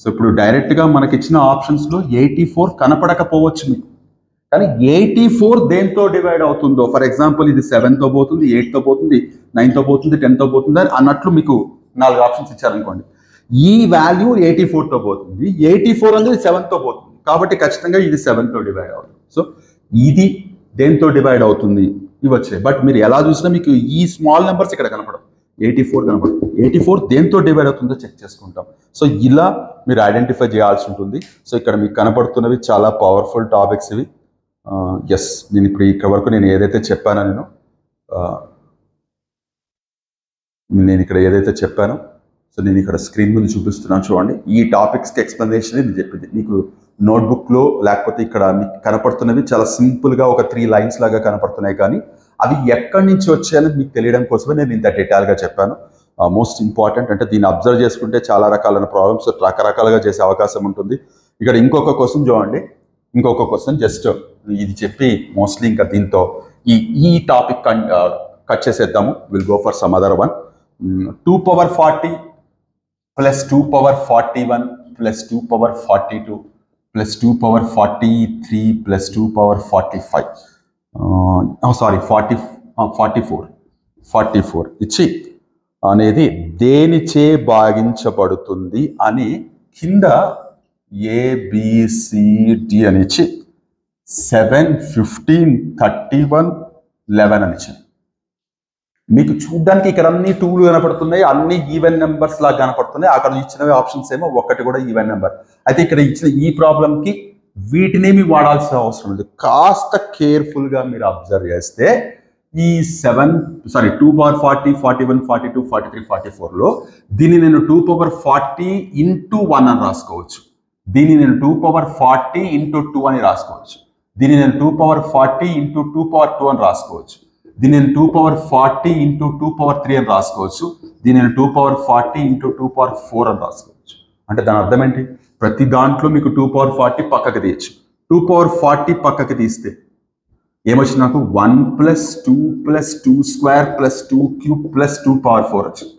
సో ఇప్పుడు డైరెక్ట్గా మనకి ఇచ్చిన ఆప్షన్స్లో 84 కనపడకపోవచ్చు మీకు, కానీ 84 దేంతో డివైడ్ అవుతుందో, ఫర్ ఎగ్జాంపుల్ ఇది 7తో పోతుంది, 8తో పోతుంది, 9తో పోతుంది, 10తో పోతుంది అని అన్నట్లు మీకు 4 ఆప్షన్స్ ఇచ్చారనుకోండి. ఈ వాల్యూ 84తో పోతుంది, 84 అనేది 7తో పోతుంది, కాబట్టి ఖచ్చితంగా ఇది 7తో డివైడ్ అవుతుంది. సో ఇది దేంతో డివైడ్ అవుతుంది ఇవి వచ్చాయి. బట్ మీరు ఎలా చూసినా మీకు ఈ స్మాల్ నెంబర్స్ ఇక్కడ కనపడవు, 84 కనపడదు. 84 దేంతో డివైడ్ అవుతుందో చెక్ చేసుకుంటాం. సో ఇలా మీరు ఐడెంటిఫై చేయాల్సి ఉంటుంది. సో ఇక్కడ మీకు కనపడుతున్నవి చాలా పవర్ఫుల్ టాపిక్స్ ఇవి. ఎస్, నేను ఇప్పుడు ఇక్కడ వరకు నేను ఏదైతే చెప్పానో నేను ఇక్కడ ఏదైతే చెప్పానో సో నేను ఇక్కడ స్క్రీన్ ముందు చూపిస్తున్నాను చూడండి. ఈ టాపిక్స్కి ఎక్స్ప్లెనేషన్ ఇది చెప్పింది మీకు నోట్బుక్లో, లేకపోతే ఇక్కడ మీకు కనపడుతున్నవి చాలా సింపుల్గా ఒక 3 లైన్స్ లాగా కనపడుతున్నాయి, కానీ అవి ఎక్కడి నుంచి వచ్చాయనేది మీకు తెలియడం కోసమే నేను ఇంత డీటెయిల్గా చెప్పాను. మోస్ట్ ఇంపార్టెంట్ అంటే దీన్ని అబ్జర్వ్ చేసుకుంటే చాలా రకాలైన ప్రాబ్లమ్స్ రకరకాలుగా చేసే అవకాశం ఉంటుంది. ఇక్కడ ఇంకొక క్వశ్చన్ చూడండి, ఇంకొక క్వశ్చన్ జస్ట్ ఇది చెప్పి మోస్ట్లీ ఇంకా దీంతో ఈ టాపిక్ కట్ చేసేద్దాము. Will go for some other one. 2 power 40 plus 2 power 41 plus 2 power 42 plus 2 power 43 plus 2 power 45 44 ఇచ్చి అనేది దేనిచే భాగించబడుతుంది అని కింద ABCD అని ఇచ్చి 7, 15, 31, 11 అని ఇచ్చింది. మీకు చూడడానికి ఇక్కడ అన్ని 2లు కనపడుతున్నాయి, అన్ని ఈవెన్ నెంబర్స్ లాగా కనపడుతున్నాయి. అక్కడ ఇచ్చినవి ఆప్షన్స్ ఏమో ఒక్కటి కూడా ఈవెన్ నెంబర్. అయితే ఇక్కడ ఇచ్చిన ఈ ప్రాబ్లంకి వీటినేమి వాడాల్సిన అవసరం లేదు. కాస్త కేర్ఫుల్గా మీరు అబ్జర్వ్ చేస్తే ఈ 2 పవర్ 40, 41, 42, 43, 44లో దీన్ని నేను 2 పవర్ 40 ఇంటూ 1 అని రాసుకోవచ్చు. దీన్ని నేను 2 పవర్ 40 ఇంటూ 2 అని రాసుకోవచ్చు. దీన్ని నేను 2 పవర్ 40 ఇంటూ 2 పవర్ 2 అని రాసుకోవచ్చు. దీన్ని నేను 2 పవర్ 40 ఇంటూ 2 పవర్ 3 అని రాసుకోవచ్చు. దీన్ని నేను 2 పవర్ 40 ఇంటూ 2 పవర్ 4 అని రాసుకోవచ్చు. అంటే దాని అర్థం ఏంటి? ప్రతి దాంట్లో మీకు 2 పవర్ 40 పక్కకి తీయచ్చు. 2 పవర్ 40 పక్కకి తీస్తే ఏమొచ్చింది నాకు 1 plus 2 plus 2 square plus 2 cube plus 2 power 4 వచ్చింది.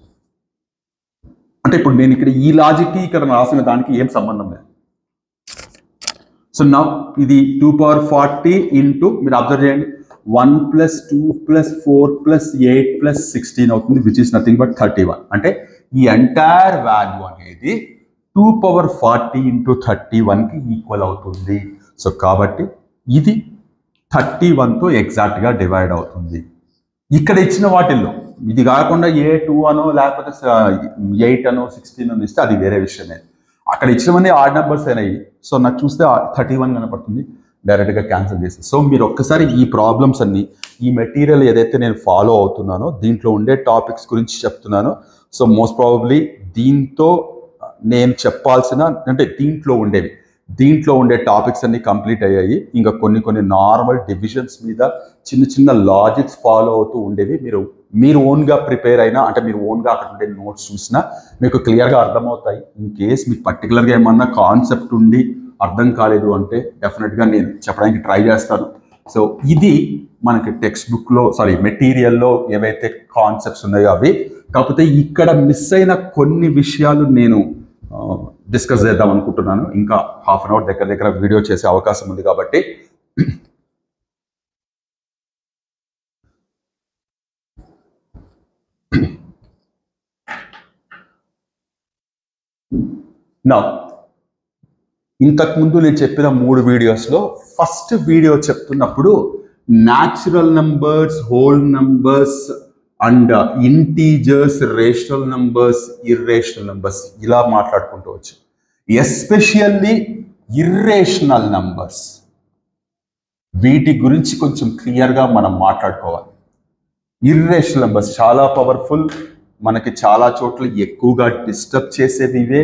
అంటే ఇప్పుడు నేను ఇక్కడ ఈ లాజిక్కి ఇక్కడ రాసిన దానికి ఏం సంబంధం లేదు. సో నా ఇది 2 పవర్ 40 ఇంటూ మీరు అబ్జర్వ్ చేయండి 1 ప్లస్ 2 ప్లస్ 4 ప్లస్ 8 ప్లస్ 16 అవుతుంది, విచ్ ఈస్ నథింగ్ బట్ 31. అంటే ఈ ఎంటైర్ వాల్యూ అనేది 2 పవర్ 40 ఇంటూ 31కి ఈక్వల్ అవుతుంది. సో కాబట్టి ఇది 31తో ఎగ్జాక్ట్గా డివైడ్ అవుతుంది. ఇక్కడ ఇచ్చిన వాటిల్లో ఇది కాకుండా ఏ 2 అనో లేకపోతే 8 అనో 16 అనో ఇస్తే అది వేరే విషయమే. అక్కడ ఇచ్చినవన్నీ ఆడ్ నెంబర్స్ అయినాయి. సో నాకు చూస్తే 31 కనపడుతుంది, డైరెక్ట్గా క్యాన్సిల్ చేసి. సో మీరు ఒక్కసారి ఈ ప్రాబ్లమ్స్ అన్ని ఈ మెటీరియల్ ఏదైతే నేను ఫాలో అవుతున్నానో దీంట్లో ఉండే టాపిక్స్ గురించి చెప్తున్నానో, సో మోస్ట్ ప్రాబబ్లీ దీంతో నేను చెప్పాల్సిన అంటే దీంట్లో ఉండే టాపిక్స్ అన్ని కంప్లీట్ అయ్యాయి. ఇంకా కొన్ని నార్మల్ డివిజన్స్ మీద చిన్న లాజిక్స్ ఫాలో అవుతూ ఉండేవి. మీరు ఓన్గా ప్రిపేర్ అయినా అంటే మీరు ఓన్గా అక్కడ ఉండే నోట్స్ చూసినా మీకు క్లియర్గా అర్థమవుతాయి. ఇన్ కేస్ మీకు పర్టికులర్గా ఏమన్నా కాన్సెప్ట్ ఉండి అర్థం కాలేదు అంటే డెఫినెట్గా నేను చెప్పడానికి ట్రై చేస్తాను. సో ఇది మనకి టెక్స్ట్ బుక్లో మెటీరియల్లో ఏవైతే కాన్సెప్ట్స్ ఉన్నాయో అవి. కాకపోతే ఇక్కడ మిస్ అయిన కొన్ని విషయాలు నేను డిస్కస్ చేద్దాం అనుకుంటున్నాను. ఇంకా హాఫ్ అన్ అవర్ దగ్గర వీడియో చేసే అవకాశం ఉంది కాబట్టి నా ఇంతకుముందు నేను చెప్పిన 3 వీడియోస్లో ఫస్ట్ వీడియో చెప్తున్నప్పుడు natural numbers, whole numbers and integers, rational numbers, irrational numbers ఇలా మాట్లాడుకుంటూ వచ్చు. ఎస్పెషల్లీ ఇర్రేషనల్ నంబర్స్ వీటి గురించి కొంచెం క్లియర్గా మనం మాట్లాడుకోవాలి. ఇర్రేషనల్ నంబర్స్ చాలా పవర్ఫుల్, మనకి చాలా చోట్ల ఎక్కువగా డిస్టర్బ్ చేసేవి ఇవే,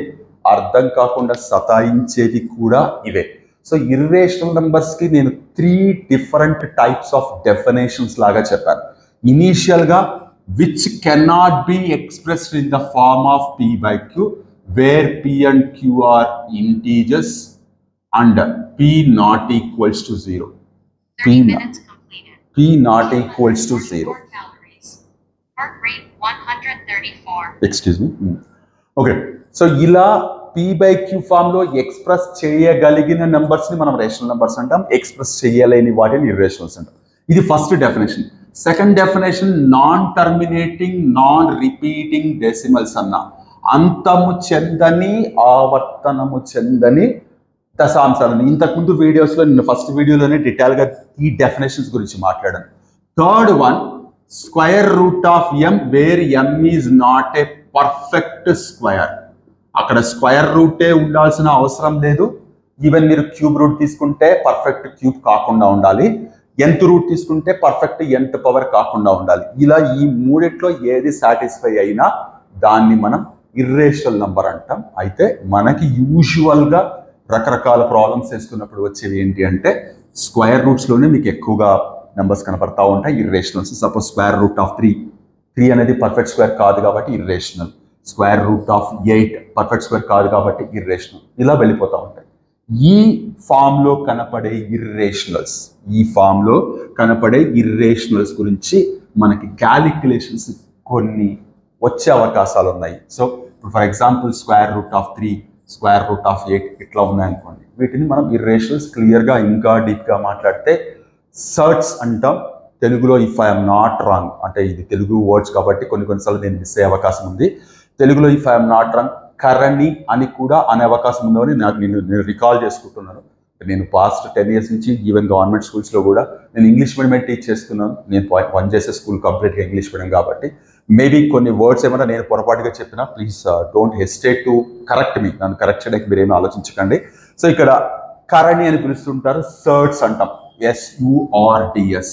అర్థం కాకుండా సతాయించేది కూడా ఇవే. సో ఇర్రేషనల్ నంబర్స్కి నేను 3 డిఫరెంట్ టైప్స్ ఆఫ్ డెఫినేషన్స్ లాగా చెప్పాను. ఇనీషియల్గా which cannot be expressed in the form of p by q, where p and q are integers and p not equals to 0. P not equals to 0. Heart rate 134. Excuse me. Okay. So ఇలా p by q form లో express చేయగలిగిన numbers ని మనం rational numbers అంటాం, express చేయలేని వాటిని ఇర్రేషనల్స్ అంటాం. ఇది first definition. Second definition non terminating non repeating decimals అన్న అంతము చెందని ఆవర్తనము చెందని దశాంశాలని. ఇంతకుముందు వీడియోస్లో నేను ఫస్ట్ వీడియోలోనే డీటెయిల్గా ఈ డెఫినేషన్స్ గురించి మాట్లాడాను. Third one square root of m where m is not a perfect square. అక్కడ స్క్వైర్ రూటే ఉండాల్సిన అవసరం లేదు. ఈవెన్ మీరు క్యూబ్ రూట్ తీసుకుంటే పర్ఫెక్ట్ క్యూబ్ కాకుండా ఉండాలి, nth రూట్ తీసుకుంటే పర్ఫెక్ట్ nth పవర్ కాకుండా ఉండాలి. ఇలా ఈ మూడిట్లో ఏది సాటిస్ఫై అయినా దాన్ని మనం ఇర్రేషనల్ నంబర్ అంటాం. అయితే మనకి యూజువల్గా రకరకాల ప్రాబ్లమ్స్ చేస్తున్నప్పుడు వచ్చేవి ఏంటి అంటే స్క్వేర్ రూట్స్లోనే మీకు ఎక్కువగా నెంబర్స్ కనపడతా ఉంటాయి ఇర్రేషనల్స్. సపోజ్ స్క్వేర్ రూట్ ఆఫ్ 3 అనేది పర్ఫెక్ట్ స్క్వేర్ కాదు కాబట్టి irrational. Square root of 8 perfect square కాదు కాబట్టి ఇర్రేషనల్. ఇలా వెళ్ళిపోతూ ఉంటాయి. ఈ ఫామ్లో కనపడే ఇర్రేషనల్స్ గురించి మనకి క్యాలిక్యులేషన్స్ కొన్ని వచ్చే అవకాశాలు ఉన్నాయి. So for example square root of 3, square root of 8 ఇట్లా ఉన్నాయనుకోండి, వీటిని మనం ఇర్రేషనల్స్ క్లియర్గా ఇంకా డీప్గా మాట్లాడితే సర్ట్స్ అంటాం. తెలుగులో ఇఫ్ ఐఎమ్ నాట్ రాంగ్, అంటే ఇది తెలుగు వర్డ్స్ కాబట్టి కొన్నిసార్లు నేను మిస్ అయ్యే అవకాశం ఉంది. తెలుగులో ఇఫ్ ఐఎమ్ నాట్ రాంగ్ కరణి అని కూడా అనే అవకాశం ఉందని నేను రికాల్ చేసుకుంటున్నాను. నేను పాస్ట్ 10 years నుంచి ఈవెన్ గవర్నమెంట్ స్కూల్స్లో కూడా నేను ఇంగ్లీష్ మీడియమే టీచ్ చేస్తున్నాను. నేను పనిచేసే స్కూల్ కంప్లీట్గా ఇంగ్లీష్ మీడియం కాబట్టి మేబీ కొన్ని వర్డ్స్ ఏమైనా నేను పొరపాటుగా చెప్పినా please don't hesitate to correct me. నన్ను కరెక్ట్ చేయడానికి మీరేమీ ఆలోచించకండి. సో ఇక్కడ కరణి అని పిలుస్తుంటారు, సర్ట్స్ అంటాం. SURDS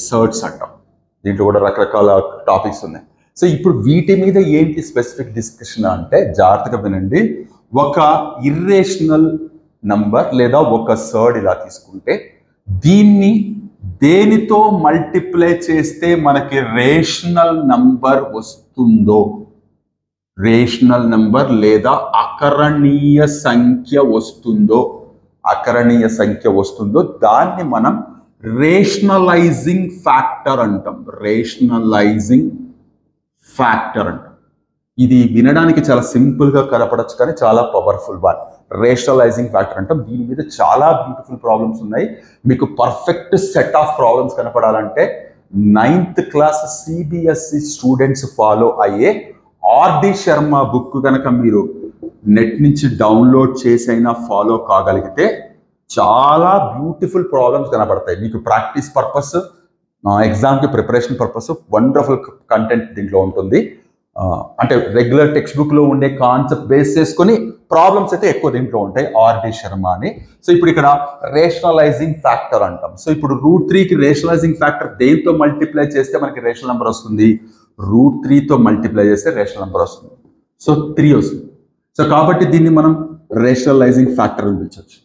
సర్ట్స్ అంటాం. దీంట్లో కూడా రకరకాల టాపిక్స్ ఉన్నాయి. సో ఇప్పుడు వీటి మీద ఏంటి స్పెసిఫిక్ డిస్కషన్ అంటే జాగ్రత్తగా వినండి. ఒక ఇర్రేషనల్ నంబర్ లేదా ఒక సర్డ్ ఇలా తీసుకుంటే దీన్ని దేనితో మల్టిప్లై చేస్తే మనకి రేషనల్ నంబర్ వస్తుందో, రేషనల్ నంబర్ లేదా అకరణీయ సంఖ్య వస్తుందో దాన్ని మనం రేషనలైజింగ్ ఫ్యాక్టర్ అంటాం. ఇది వినడానికి చాలా సింపుల్గా కనపడచ్చు కానీ చాలా పవర్ఫుల్ వన్. రేషనలైజింగ్ ఫ్యాక్టర్ అంటాం. దీని మీద చాలా బ్యూటిఫుల్ ప్రాబ్లమ్స్ ఉన్నాయి. మీకు పర్ఫెక్ట్ సెట్ ఆఫ్ ప్రాబ్లమ్స్ కనపడాలంటే 9th class CBSE students follow అయ్యే ఆర్డి శర్మ బుక్ కనుక మీరు నెట్ నుంచి డౌన్లోడ్ చేసైనా ఫాలో కాగలిగితే చాలా బ్యూటిఫుల్ ప్రాబ్లమ్స్ కనపడతాయి. మీకు ప్రాక్టీస్ పర్పస్, ఎగ్జామ్కి ప్రిపరేషన్ పర్పస్ వండర్ఫుల్ కంటెంట్ దీంట్లో ఉంటుంది. అంటే రెగ్యులర్ టెక్స్ట్ బుక్లో ఉండే కాన్సెప్ట్ బేస్ చేసుకొని ప్రాబ్లమ్స్ అయితే ఎక్కువ దీంట్లో ఉంటాయి. ఆర్డి శర్మ అని. సో ఇప్పుడు ఇక్కడ రేషనలైజింగ్ ఫ్యాక్టర్ అంటాం. సో ఇప్పుడు √3కి రేషనలైజింగ్ ఫ్యాక్టర్ దేంతో మల్టిప్లై చేస్తే మనకి రేషనల్ నెంబర్ వస్తుంది? √3తో మల్టిప్లై చేస్తే రేషనల్ నెంబర్ వస్తుంది. సో 3 వస్తుంది. సో కాబట్టి దీన్ని మనం రేషనలైజింగ్ ఫ్యాక్టర్ అని పిలిచవచ్చు.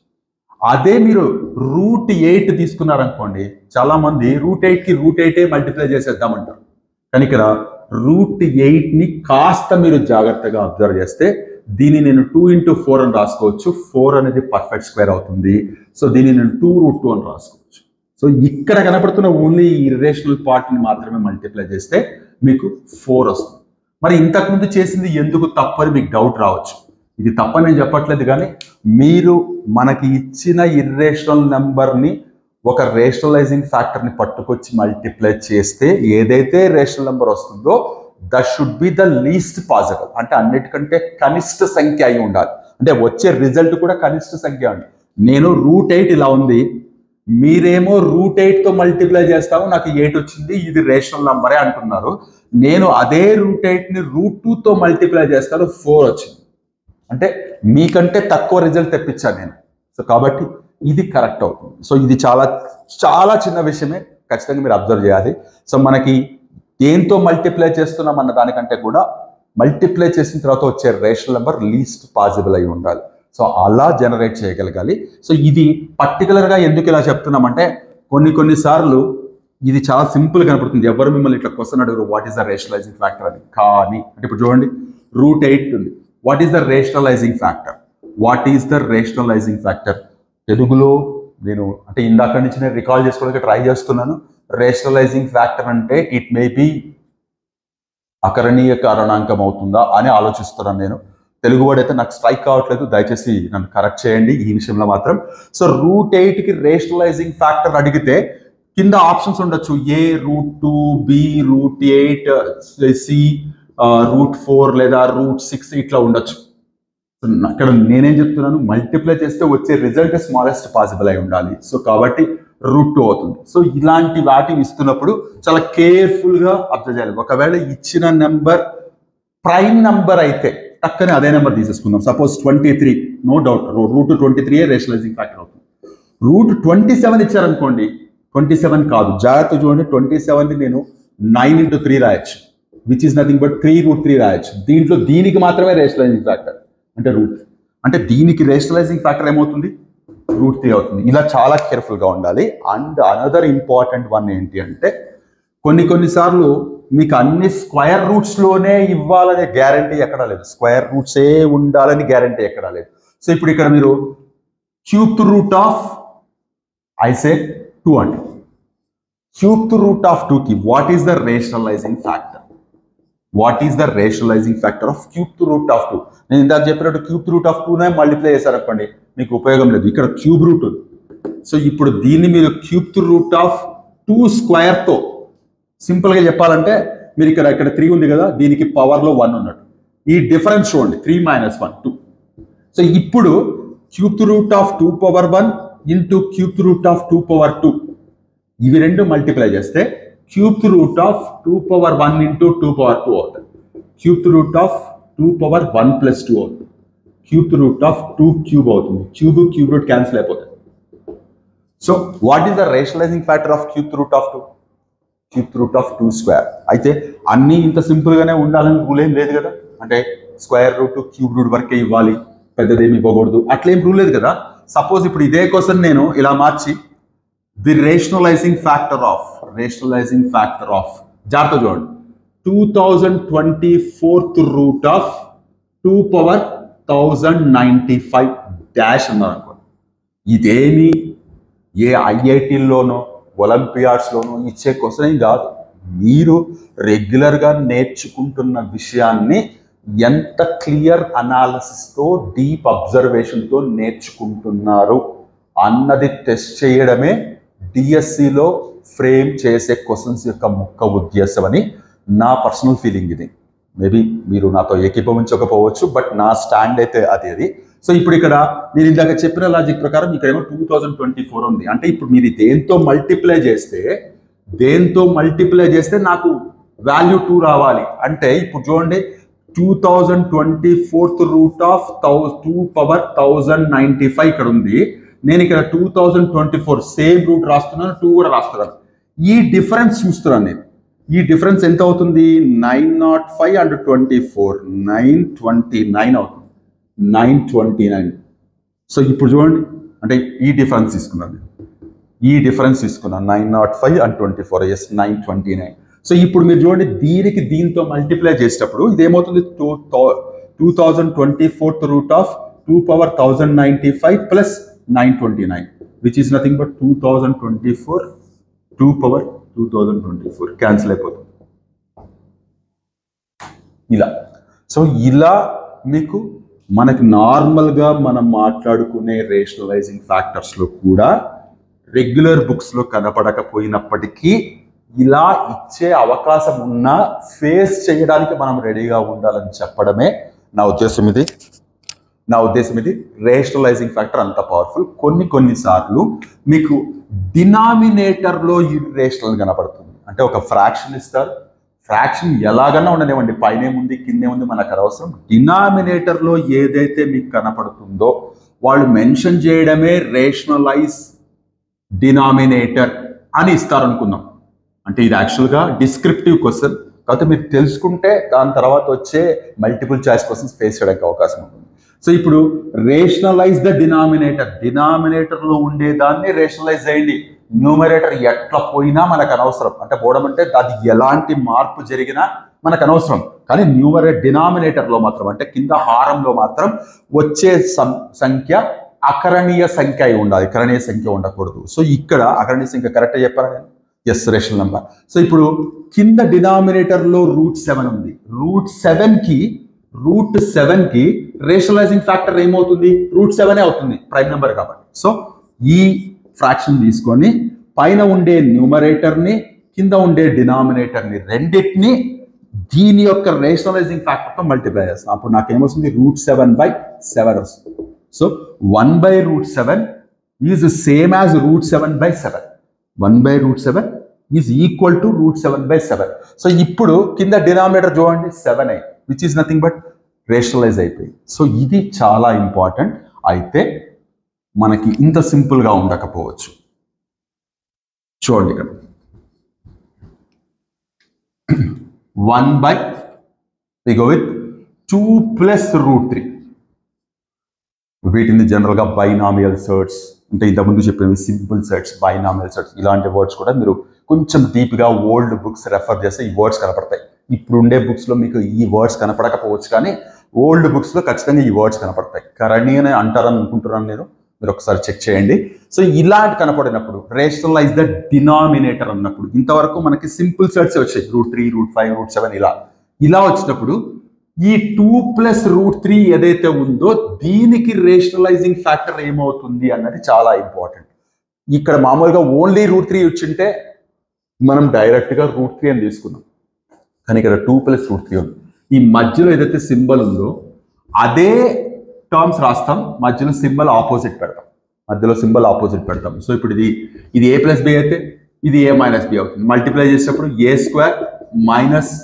అదే మీరు √8 తీసుకున్నారనుకోండి, చాలా మంది √8కి √8 మల్టిప్లై చేసేద్దామంటారు. కానీ ఇక్కడ √8ని కాస్త మీరు జాగ్రత్తగా అబ్జర్వ్ చేస్తే దీన్ని నేను 2 × 4 అని రాసుకోవచ్చు. 4 అనేది పర్ఫెక్ట్ స్క్వేర్ అవుతుంది. సో దీన్ని నేను 2√2 అని రాసుకోవచ్చు. సో ఇక్కడ కనపడుతున్న ఓన్లీ ఇర్రేషనల్ పార్ట్ని మాత్రమే మల్టిప్లై చేస్తే మీకు 4 వస్తుంది. మరి ఇంతకుముందు చేసింది ఎందుకు తప్పని మీకు డౌట్ రావచ్చు. ఇది తప్పని నేను చెప్పట్లేదు, కానీ మీరు మనకి ఇచ్చిన ఇర్రేషనల్ నెంబర్ని ఒక రేషనలైజింగ్ ఫ్యాక్టర్ని పట్టుకొచ్చి మల్టిప్లై చేస్తే ఏదైతే రేషనల్ నెంబర్ వస్తుందో that should be the least possible. అంటే అన్నిటికంటే కనిష్ట సంఖ్య అయి ఉండాలి. అంటే వచ్చే రిజల్ట్ కూడా కనిష్ట సంఖ్య అండి. నేను √8 ఇలా ఉంది, మీరేమో √8తో మల్టిప్లై చేస్తాము, నాకు 8 వచ్చింది, ఇది రేషనల్ నెంబరే అంటున్నారు. నేను అదే √8ని √2తో మల్టిప్లై చేస్తాను, 4 వచ్చింది. అంటే మీకంటే తక్కువ రిజల్ట్ తెప్పించాను నేను. సో కాబట్టి ఇది కరెక్ట్ అవుతుంది. సో ఇది చాలా చాలా చిన్న విషయమే, ఖచ్చితంగా మీరు అబ్జర్వ్ చేయాలి. సో మనకి దేంతో మల్టిప్లై చేస్తున్నాం అన్న దానికంటే కూడా మల్టిప్లై చేసిన తర్వాత వచ్చే రేషనల్ నెంబర్ లీస్ట్ పాసిబుల్ అయి ఉండాలి. సో అలా జనరేట్ చేయగలగాలి. సో ఇది పర్టికులర్గా ఎందుకు ఇలా చెప్తున్నామంటే కొన్నిసార్లు ఇది చాలా సింపుల్ కనపడుతుంది. ఎవరు మిమ్మల్ని ఇట్లా క్వశ్చన్ అడుగురు what is the rationalising factor అని. కానీ అంటే ఇప్పుడు చూడండి √8 ఉంది. What is the rationalising factor? What is the rationalising factor? తెలుగులో నేను అంటే ఇందాక నుంచి నేను రికాల్ చేసుకోవడానికి ట్రై చేస్తున్నాను. రేషనలైజింగ్ ఫ్యాక్టర్ అంటే ఇట్ మే బి అకరణీయ కారణాంకం అవుతుందా అని ఆలోచిస్తున్నాను నేను. తెలుగు వర్డ్ అయితే నాకు స్ట్రైక్ కావట్లేదు, దయచేసి నన్ను కరెక్ట్ చేయండి ఈ విషయంలో మాత్రం. సో √8కి రేషనలైజింగ్ ఫ్యాక్టర్ అడిగితే కింద ఆప్షన్స్ ఉండొచ్చు. A √2, B √8, C √4 లేదా √6 ఇట్లా ఉండొచ్చు. అక్కడ నేనేం చెప్తున్నాను, మల్టిప్లై చేస్తే వచ్చే రిజల్ట్ స్మాలెస్ట్ పాసిబుల్ అయి ఉండాలి. సో కాబట్టి √2 అవుతుంది. సో ఇలాంటి వాటిని ఇస్తున్నప్పుడు చాలా కేర్ఫుల్గా అబ్జర్వ్ చేయాలి. ఒకవేళ ఇచ్చిన నెంబర్ ప్రైమ్ నెంబర్ అయితే టక్కనే అదే నెంబర్ తీసేసుకుందాం. Suppose 23, no doubt √23 rationalising factor అవుతుంది. √27 ఇచ్చారనుకోండి, 27 కాదు, జాగ్రత్త చూడండి. 27ని నేను 9 × 3 రాయొచ్చు, విచ్ ఈస్ నథింగ్ బట్ 3√3 రాయొచ్చు. దీంట్లో దీనికి మాత్రమే రేషనలైజింగ్ ఫ్యాక్టర్ అంటే అంటే దీనికి రేషనలైజింగ్ ఫ్యాక్టర్ ఏమవుతుంది, √3 అవుతుంది. ఇలా చాలా కేర్ఫుల్గా ఉండాలి. అండ్ అనదర్ ఇంపార్టెంట్ వన్ ఏంటి అంటే కొన్నిసార్లు మీకు అన్ని స్క్వేర్ రూట్స్లోనే ఇవ్వాలనే గ్యారంటీ ఎక్కడా లేదు. స్క్వేర్ రూట్సే ఉండాలని గ్యారంటీ ఎక్కడా లేదు. సో ఇప్పుడు ఇక్కడ మీరు cubed root of I say 2 అంటే క్యూబ్డ్ రూట్ ఆఫ్ 2కి what is the rationalising factor? What is the rationalising factor of cubed root of 2? నేను ఇందాక చెప్పినట్టు క్యూబ్డ్ రూట్ ఆఫ్ 2నే మల్టిప్లై చేశారనుకోండి, మీకు ఉపయోగం లేదు. ఇక్కడ క్యూబ్ రూట్ ఉంది. సో ఇప్పుడు దీన్ని మీరు క్యూబ్డ్ రూట్ ఆఫ్ 2 స్క్వేర్తో సింపుల్గా చెప్పాలంటే మీరు ఇక్కడ 3 ఉంది కదా, దీనికి పవర్లో 1 ఉన్నట్టు. ఈ డిఫరెన్స్ చూడండి, 3 - 1 2. సో ఇప్పుడు cubed root of 2 power 1 into cubed root of 2 power 2 ఇవి రెండు మల్టిప్లై చేస్తే cubed root of 2 power 1 into 2 power 2 అవుతుంది. క్యూబ్డ్ రూట్ ఆఫ్ 2 పవర్ 1 + 2 అవుతుంది. క్యూబ్డ్ రూట్ ఆఫ్ 2 క్యూబ్ అవుతుంది. క్యూబ్ రూట్ క్యాన్సిల్ అయిపోతుంది. So what is the rationalising factor of cubed root of 2? Cubed root of 2 square. అయితే అన్నీ ఇంత సింపుల్గానే ఉండాలని rule ఏం లేదు కదా. అంటే స్క్వేర్ రూట్ క్యూబ్ రూట్ వరకే ఇవ్వాలి, పెద్దదేమి ఇవ్వకూడదు, అట్లేం రూల్ లేదు కదా. సపోజ్ ఇప్పుడు ఇదే క్వశ్చన్ నేను ఇలా మార్చి ది రేషనలైజింగ్ ఫ్యాక్టర్ ఆఫ్ జాగ్రత్త చూడండి 2024th route of 2 power 1095 dash అన్నారు అనుకోండి. ఇదేమి ఏ IITలోనో ఒలింపియాడ్స్లోనో ఇచ్చే క్వశ్చన్ ఏం కాదు. మీరు రెగ్యులర్గా నేర్చుకుంటున్న విషయాన్ని ఎంత క్లియర్ అనాలిసిస్తో డీప్ అబ్జర్వేషన్తో నేర్చుకుంటున్నారు అన్నది టెస్ట్ చేయడమే డిఎస్సిలో ఫ్రేమ్ చేసే క్వశ్చన్స్ యొక్క ముఖ్య ఉద్దేశం అని నా పర్సనల్ ఫీలింగ్. ఇది మేబీ మీరు నాతో ఏకీభవించకపోవచ్చు, బట్ నా స్టాండ్ అయితే అది. సో ఇప్పుడు ఇక్కడ నేను ఇందాక చెప్పిన లాజిక్ ప్రకారం ఇక్కడేమో 2024 ఉంది. అంటే ఇప్పుడు మీరు దేంతో మల్టిప్లై చేస్తే నాకు వాల్యూ 2 రావాలి. అంటే ఇప్పుడు చూడండి 2024th రూట్ ఆఫ్ 2 పవర్ 1095 ఇక్కడ ఉంది. నేను ఇక్కడ 2024 సేమ్ రూట్ రాస్తున్నాను, 2 కూడా రాస్తున్నాను. ఈ డిఫరెన్స్ చూస్తున్నాను నేను. ఈ డిఫరెన్స్ ఎంత అవుతుంది? 905 అండ్ 24 929 అవుతుంది. 929. సో ఇప్పుడు చూడండి, అంటే ఈ డిఫరెన్స్ తీసుకున్నాను 905 అండ్ 24 ఎస్ 929. సో ఇప్పుడు మీరు చూడండి దీనికి దీంతో మల్టిప్లై చేసేటప్పుడు ఇదేమవుతుంది 2024th route of 2 power 1095 plus 929 which is nothing but 2024 2 power 2024 cancel అయిపోతుంది ఇలా. సో ఇలా మీకు మనకి నార్మల్గా మనం మాట్లాడుకునే రేషనలైజింగ్ ఫ్యాక్టర్స్లో కూడా రెగ్యులర్ బుక్స్లో కనపడకపోయినప్పటికీ ఇలా ఇచ్చే అవకాశం ఉన్నా ఫేస్ చేయడానికి మనం రెడీగా ఉండాలని చెప్పడమే నా ఉద్దేశం ఇది. రేషనలైజింగ్ ఫ్యాక్టర్ అంత పవర్ఫుల్. కొన్నిసార్లు మీకు డినామినేటర్లో ఇర్రేషనల్ కనపడుతుంది. అంటే ఒక ఫ్రాక్షన్ ఇస్తారు, ఫ్రాక్షన్ ఎలాగన్నా ఉండనివ్వండి, పైనేముంది కిందేముంది మనకు అనవసరం. డినామినేటర్లో ఏదైతే మీకు కనపడుతుందో వాళ్ళు మెన్షన్ చేయడమే రేషనలైజ్ డినామినేటర్ అని ఇస్తారనుకుందాం. అంటే ఇది యాక్చువల్గా డిస్క్రిప్టివ్ క్వశ్చన్, కాకపోతే మీరు తెలుసుకుంటే దాని తర్వాత వచ్చే మల్టిపుల్ చాయిస్ క్వశ్చన్స్ ఫేస్ చేయడానికి అవకాశం ఉంటుంది. సో ఇప్పుడు రేషనలైజ్ ద డినామినేటర్లో ఉండేదాన్ని రేషనలైజ్ చేయండి. న్యూమరేటర్ ఎట్లా పోయినా మనకు అనవసరం, అంటే పోవడం అంటే అది ఎలాంటి మార్పు జరిగినా మనకు అనవసరం. కానీ డినామినేటర్లో మాత్రం, అంటే కింద హారంలో మాత్రం వచ్చే సంఖ్య అకరణీయ సంఖ్య అయి ఉండాలి, కరణీయ సంఖ్య ఉండకూడదు. సో ఇక్కడ అకరణీయ సంఖ్య కరెక్ట్గా చెప్పాను నేను, ఎస్ రేషనల్ నెంబర్. సో ఇప్పుడు కింద డినామినేటర్లో √7 ఉంది. √7కి రేషనలైజింగ్ ఫ్యాక్టర్ ఏమవుతుంది? √7 అవుతుంది, ప్రైమ్ నెంబర్ కాబట్టి. సో ఈ ఫ్రాక్షన్ తీసుకొని పైన ఉండే న్యూమరేటర్ని కింద ఉండే డినామినేటర్ని రెండింటిని దీని యొక్క రేషనలైజింగ్ ఫ్యాక్టర్తో మల్టిప్లై చేస్తాం. అప్పుడు నాకేమొస్తుంది? √7/7 వస్తుంది. So 1/√7 is same as √7/7. 1/√7 is equal to √7/7. So ఇప్పుడు కింద డినామినేటర్ చూడండి 7 అయి, which is nothing but rationalise అయిపోయింది. సో ఇది చాలా ఇంపార్టెంట్. అయితే మనకి ఇంత సింపుల్గా ఉండకపోవచ్చు. చూడండి ఇక్కడ 2 + √3. వీటిని జనరల్గా బైనామియల్ సెట్స్ అంటే ఇంతకుముందు చెప్పినవి సింపుల్ సెట్స్, బైనామియల్ సెట్స్, ఇలాంటి వర్డ్స్ కూడా మీరు కొంచెం డీప్గా ఓల్డ్ బుక్స్ రెఫర్ చేస్తే ఈ వర్డ్స్ కనపడతాయి. ఇప్పుడు ఉండే బుక్స్లో మీకు ఈ వర్డ్స్ కనపడకపోవచ్చు, కానీ ఓల్డ్ బుక్స్లో ఖచ్చితంగా ఈ వర్డ్స్ కనపడతాయి. కరణి అని అంటారని అనుకుంటున్నాను నేను, మీరు ఒకసారి చెక్ చేయండి. సో ఇలాంటి కనపడినప్పుడు రేషనలైజ్ ద డినామినేటర్ అన్నప్పుడు, ఇంతవరకు మనకి సింపుల్ సెట్స్ వచ్చాయి, √3, √5, √7 ఇలా వచ్చినప్పుడు ఈ 2 + √3 ఏదైతే ఉందో దీనికి రేషనలైజింగ్ ఫ్యాక్టర్ ఏమవుతుంది అన్నది చాలా ఇంపార్టెంట్. ఇక్కడ మామూలుగా ఓన్లీ √3 వచ్చింటే మనం డైరెక్ట్గా √3 అని తీసుకున్నాం, కానీ ఇక్కడ 2 + √3 ఉంది. ఈ మధ్యలో ఏదైతే సింబల్ ఉందో అదే టర్మ్స్ రాస్తాం, మధ్యలో సింబల్ ఆపోజిట్ పెడతాం. సో ఇప్పుడు ఇది A + B అయితే ఇది A - B అవుతుంది. మల్టిప్లై చేసేటప్పుడు A²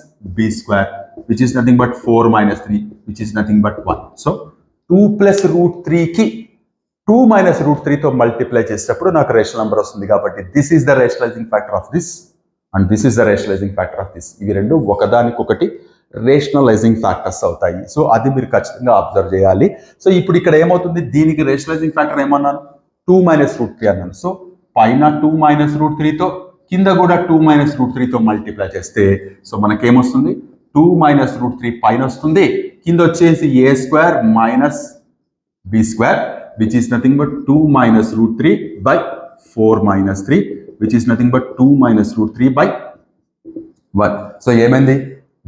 - B², which is nothing but 4 - 3, which is nothing but 1. So 2 + √3కి 2 - √3తో మల్టిప్లై చేసేటప్పుడు నాకు రేషనల్ నెంబర్ వస్తుంది. కాబట్టి this is the rationalising factor of this and this is the rationalising factor of this. ఇవి రెండు ఒకదానికొకటి రేషనలైజింగ్ ఫ్యాక్టర్స్ అవుతాయి. So అది మీరు ఖచ్చితంగా అబ్జర్వ్ చేయాలి. సో ఇప్పుడు ఇక్కడ ఏమవుతుంది? దీనికి రేషనలైజింగ్ ఫ్యాక్టర్ ఏమన్నాను? 2 - √3 అన్నాను. సో పైన 2 - √3తో కింద కూడా 2 - √3తో మల్టిప్లై చేస్తే సో మనకేమొస్తుంది? 2 - √3 పైన వస్తుంది, కింద వచ్చేసి A² - B², which is nothing but 2 - √3/4 - 3, which is nothing but 2 - √3/1. So ఏమైంది?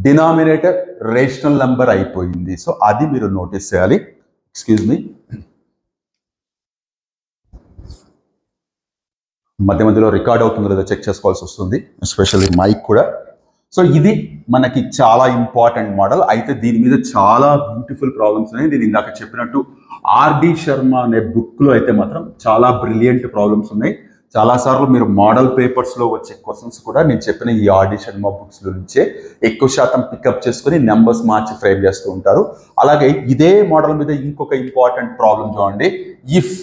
డినామినేటర్ రేషనల్ నెంబర్ అయిపోయింది. సో అది మీరు నోటీస్ చేయాలి. ఎక్స్క్యూజ్ మీ, మధ్యలో రికార్డ్ అవుతుందో లేదో చెక్ చేసుకోవాల్సి వస్తుంది, ఎస్పెషల్లీ మైక్ కూడా. సో ఇది మనకి చాలా ఇంపార్టెంట్ మోడల్. అయితే దీని మీద చాలా బ్యూటిఫుల్ ప్రాబ్లమ్స్ ఉన్నాయి. నేను ఇందాక చెప్పినట్టు R.D. శర్మ అనే బుక్లో అయితే మాత్రం చాలా బ్రిలియంట్ ప్రాబ్లమ్స్ ఉన్నాయి. చాలాసార్లు మీరు మోడల్ పేపర్స్లో వచ్చే క్వశ్చన్స్ కూడా నేను చెప్పిన ఈ R.D. శర్మ బుక్స్లో నుంచే ఎక్కువ శాతం పికప్ చేసుకుని నెంబర్స్ మార్చి ఫ్రేమ్ చేస్తూ ఉంటారు. అలాగే ఇదే మోడల్ మీద ఇంకొక ఇంపార్టెంట్ ప్రాబ్లం చూడండి. ఇఫ్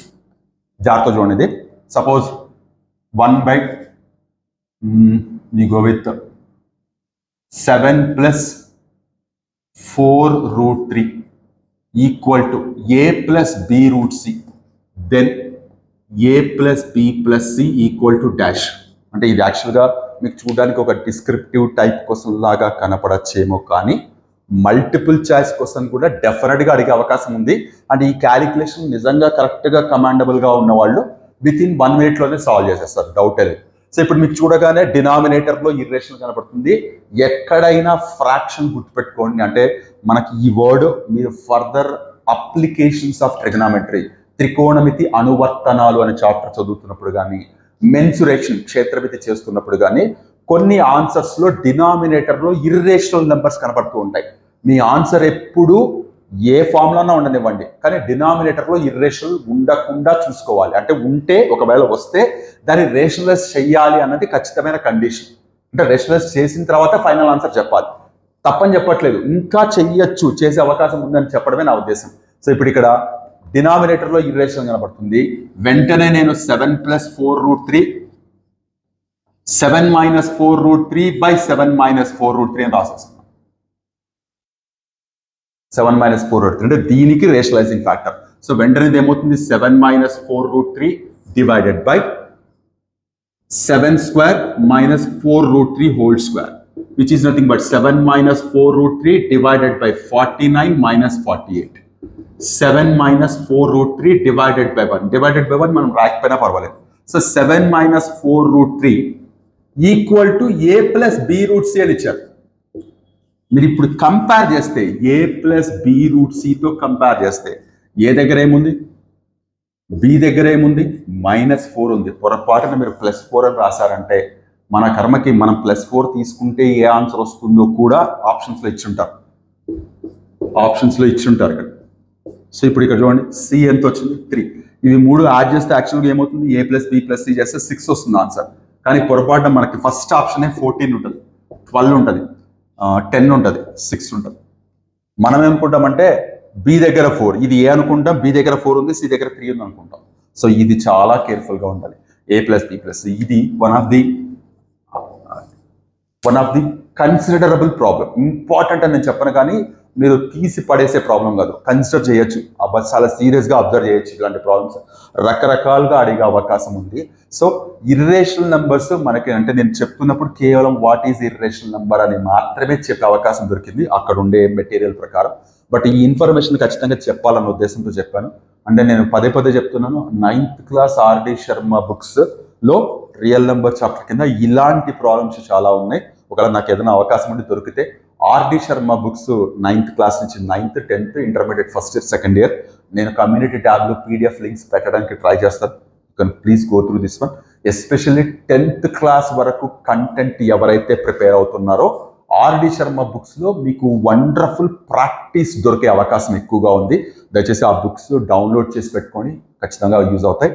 జాగ్రత్త చూడండి, suppose 7 + 4 √3 equal to A + B √C, then A + B + C equal to dash. అంటే ఇది యాక్చువల్గా మీకు చూడడానికి ఒక డిస్క్రిప్టివ్ టైప్ క్వశ్చన్ లాగా కనపడచ్చేమో, కానీ మల్టిపుల్ చాయిస్ క్వశ్చన్ కూడా డెఫినెట్గా అడిగే అవకాశం ఉంది. అండ్ ఈ క్యాలిక్యులేషన్ నిజంగా కరెక్ట్గా కమాండబుల్గా ఉన్న వాళ్ళు వితిన్ 1 minute సాల్వ్ చేసేస్తారు, డౌటే లేదు. సో ఇప్పుడు మీకు చూడగానే డినామినేటర్లో ఇర్రేషనల్ కనపడుతుంది. ఎక్కడైనా ఫ్రాక్షన్ గుర్తుపెట్టుకోండి, అంటే మనకి ఈ వర్డ్ మీరు ఫర్దర్ అప్లికేషన్స్ ఆఫ్ ట్రిగనామెట్రీ, త్రికోణమితి అనువర్తనాలు అనే చాప్టర్ చదువుతున్నప్పుడు కానీ, మెన్సురేషన్ క్షేత్రమితి చేస్తున్నప్పుడు కానీ కొన్ని ఆన్సర్స్లో డినామినేటర్లో ఇర్రేషనల్ నెంబర్స్ కనపడుతూ ఉంటాయి. మీ ఆన్సర్ ఎప్పుడు ఏ ఫామ్లోనా ఉండనివ్వండి, కానీ డినామినేటర్లో ఇర్రేషనల్ ఉండకుండా చూసుకోవాలి. అంటే ఉంటే ఒకవేళ వస్తే దాన్ని రేషనలైజ్ చెయ్యాలి అన్నది ఖచ్చితమైన కండిషన్. అంటే రేషనలైజ్ చేసిన తర్వాత ఫైనల్ ఆన్సర్ చెప్పాలి, తప్పని చెప్పట్లేదు, ఇంకా చెయ్యొచ్చు, చేసే అవకాశం ఉందని చెప్పడమే నా ఉద్దేశం. సో ఇప్పుడు ఇక్కడ డినామినేటర్లో ఇర్రేషనల్ కనబడుతుంది. వెంటనే నేను 7 + 4 √3 7 - 4 √3/7 - 4 √3 అని రాసేస్తున్నాను. 7 - 4 √3 అంటే దీనికి రేషనలైజింగ్ ఫ్యాక్టర్. సో వెంటనే ఏమవుతుంది? 7 - 4 √3 divided by 7 square minus 4 root 3 whole square, which is nothing but 7 minus 4 root 3 divided by 49 minus 48. 7 minus 4 root 3 divided by 1. Divided by 1 మనం రాయకపోయినా పర్వాలేదు. So 7 minus 4 root 3 equal to a plus b root c అని ఇచ్చారు. మీరు ఇప్పుడు compare చేస్తే a plus b root c తో compare చేస్తే ఏ దగ్గర ఏముంది, b దగ్గర ఏముంది, -4 ఉంది. పొరపాటున మీరు +4 అని రాశారంటే మన కర్మకి మనం +4 తీసుకుంటే ఏ ఆన్సర్ వస్తుందో కూడా ఆప్షన్స్లో ఇచ్చుంటారు ఇక్కడ. సో ఇప్పుడు ఇక్కడ చూడండి, c ఎంత వచ్చింది, 3. ఇవి 3 యాడ్ చేస్తే యాక్చువల్గా ఏమవుతుంది, a + b + c చేస్తే 6 వస్తుంది ఆన్సర్. కానీ పొరపాటున మనకి ఫస్ట్ ఆప్షనే 14 ఉంటుంది, 12 ఉంటుంది, 10 ఉంటుంది, 6 ఉంటుంది. మనం ఏమనుకుంటామంటే బి దగ్గర 4, ఇది ఏ అనుకుంటాం, బి దగ్గర 4 ఉంది, సి దగ్గర 3 ఉంది అనుకుంటాం. సో ఇది చాలా కేర్ఫుల్గా ఉండాలి. a + b + c ఇది one of the considerable problem. Important అని నేను చెప్పను, కానీ మీరు తీసి పడేసే ప్రాబ్లం కాదు, కన్సిడర్ చేయొచ్చు, చాలా సీరియస్గా అబ్జర్వ్ చేయొచ్చు. ఇలాంటి ప్రాబ్లమ్స్ రకరకాలుగా అడిగే అవకాశం ఉంది. సో ఇర్రేషనల్ నెంబర్స్ మనకి అంటే నేను చెప్తున్నప్పుడు కేవలం వాట్ ఈజ్ ఇర్రేషనల్ నెంబర్ అని మాత్రమే చెప్పే అవకాశం దొరికింది అక్కడ ఉండే మెటీరియల్ ప్రకారం. బట్ ఈ ఇన్ఫర్మేషన్ ఖచ్చితంగా చెప్పాలన్న ఉద్దేశంతో చెప్పాను. అంటే నేను పదే చెప్తున్నాను, 9th క్లాస్ ఆర్డి శర్మ బుక్స్లో రియల్ నెంబర్ చాప్టర్ కింద ఇలాంటి ప్రాబ్లమ్స్ చాలా ఉన్నాయి. ఒకవేళ నాకు ఏదైనా అవకాశం ఉండి దొరికితే RD Sharma books 9th class నుంచి 9th, 10th, intermediate first year, second year నేను కమ్యూనిటీ ట్యాబ్లో PDF లింక్స్ పెట్టడానికి ట్రై చేస్తాను. Please go through this one. Especially 10th class వరకు కంటెంట్ ఎవరైతే ప్రిపేర్ అవుతున్నారో ఆర్డి శర్మ బుక్స్లో మీకు వండర్ఫుల్ ప్రాక్టీస్ దొరికే అవకాశం ఎక్కువగా ఉంది. దయచేసి ఆ బుక్స్ డౌన్లోడ్ చేసి పెట్టుకొని ఖచ్చితంగా యూజ్ అవుతాయి.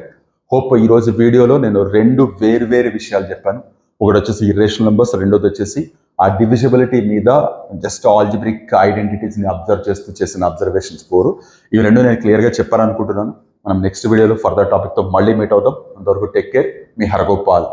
హోప్ ఈరోజు వీడియోలో నేను 2 వేరు విషయాలు చెప్పాను. ఒకటి వచ్చేసి ఇర్రేషనల్ నెంబర్స్, రెండోది వచ్చేసి ఆ డివిజిబిలిటీ మీద జస్ట్ ఆల్జిబ్రిక్ ఐడెంటిటీస్ని అబ్జర్వ్ చేస్తూ చేసిన అబ్జర్వేషన్ స్కోరు. ఇవి 2 నేను క్లియర్గా చెప్పాను అనుకుంటున్నాను. మనం నెక్స్ట్ వీడియోలో ఫర్దర్ టాపిక్తో మళ్ళీ మీట్ అవుతాం. అంతవరకు టేక్ కేర్. మీ హరగోపాల్.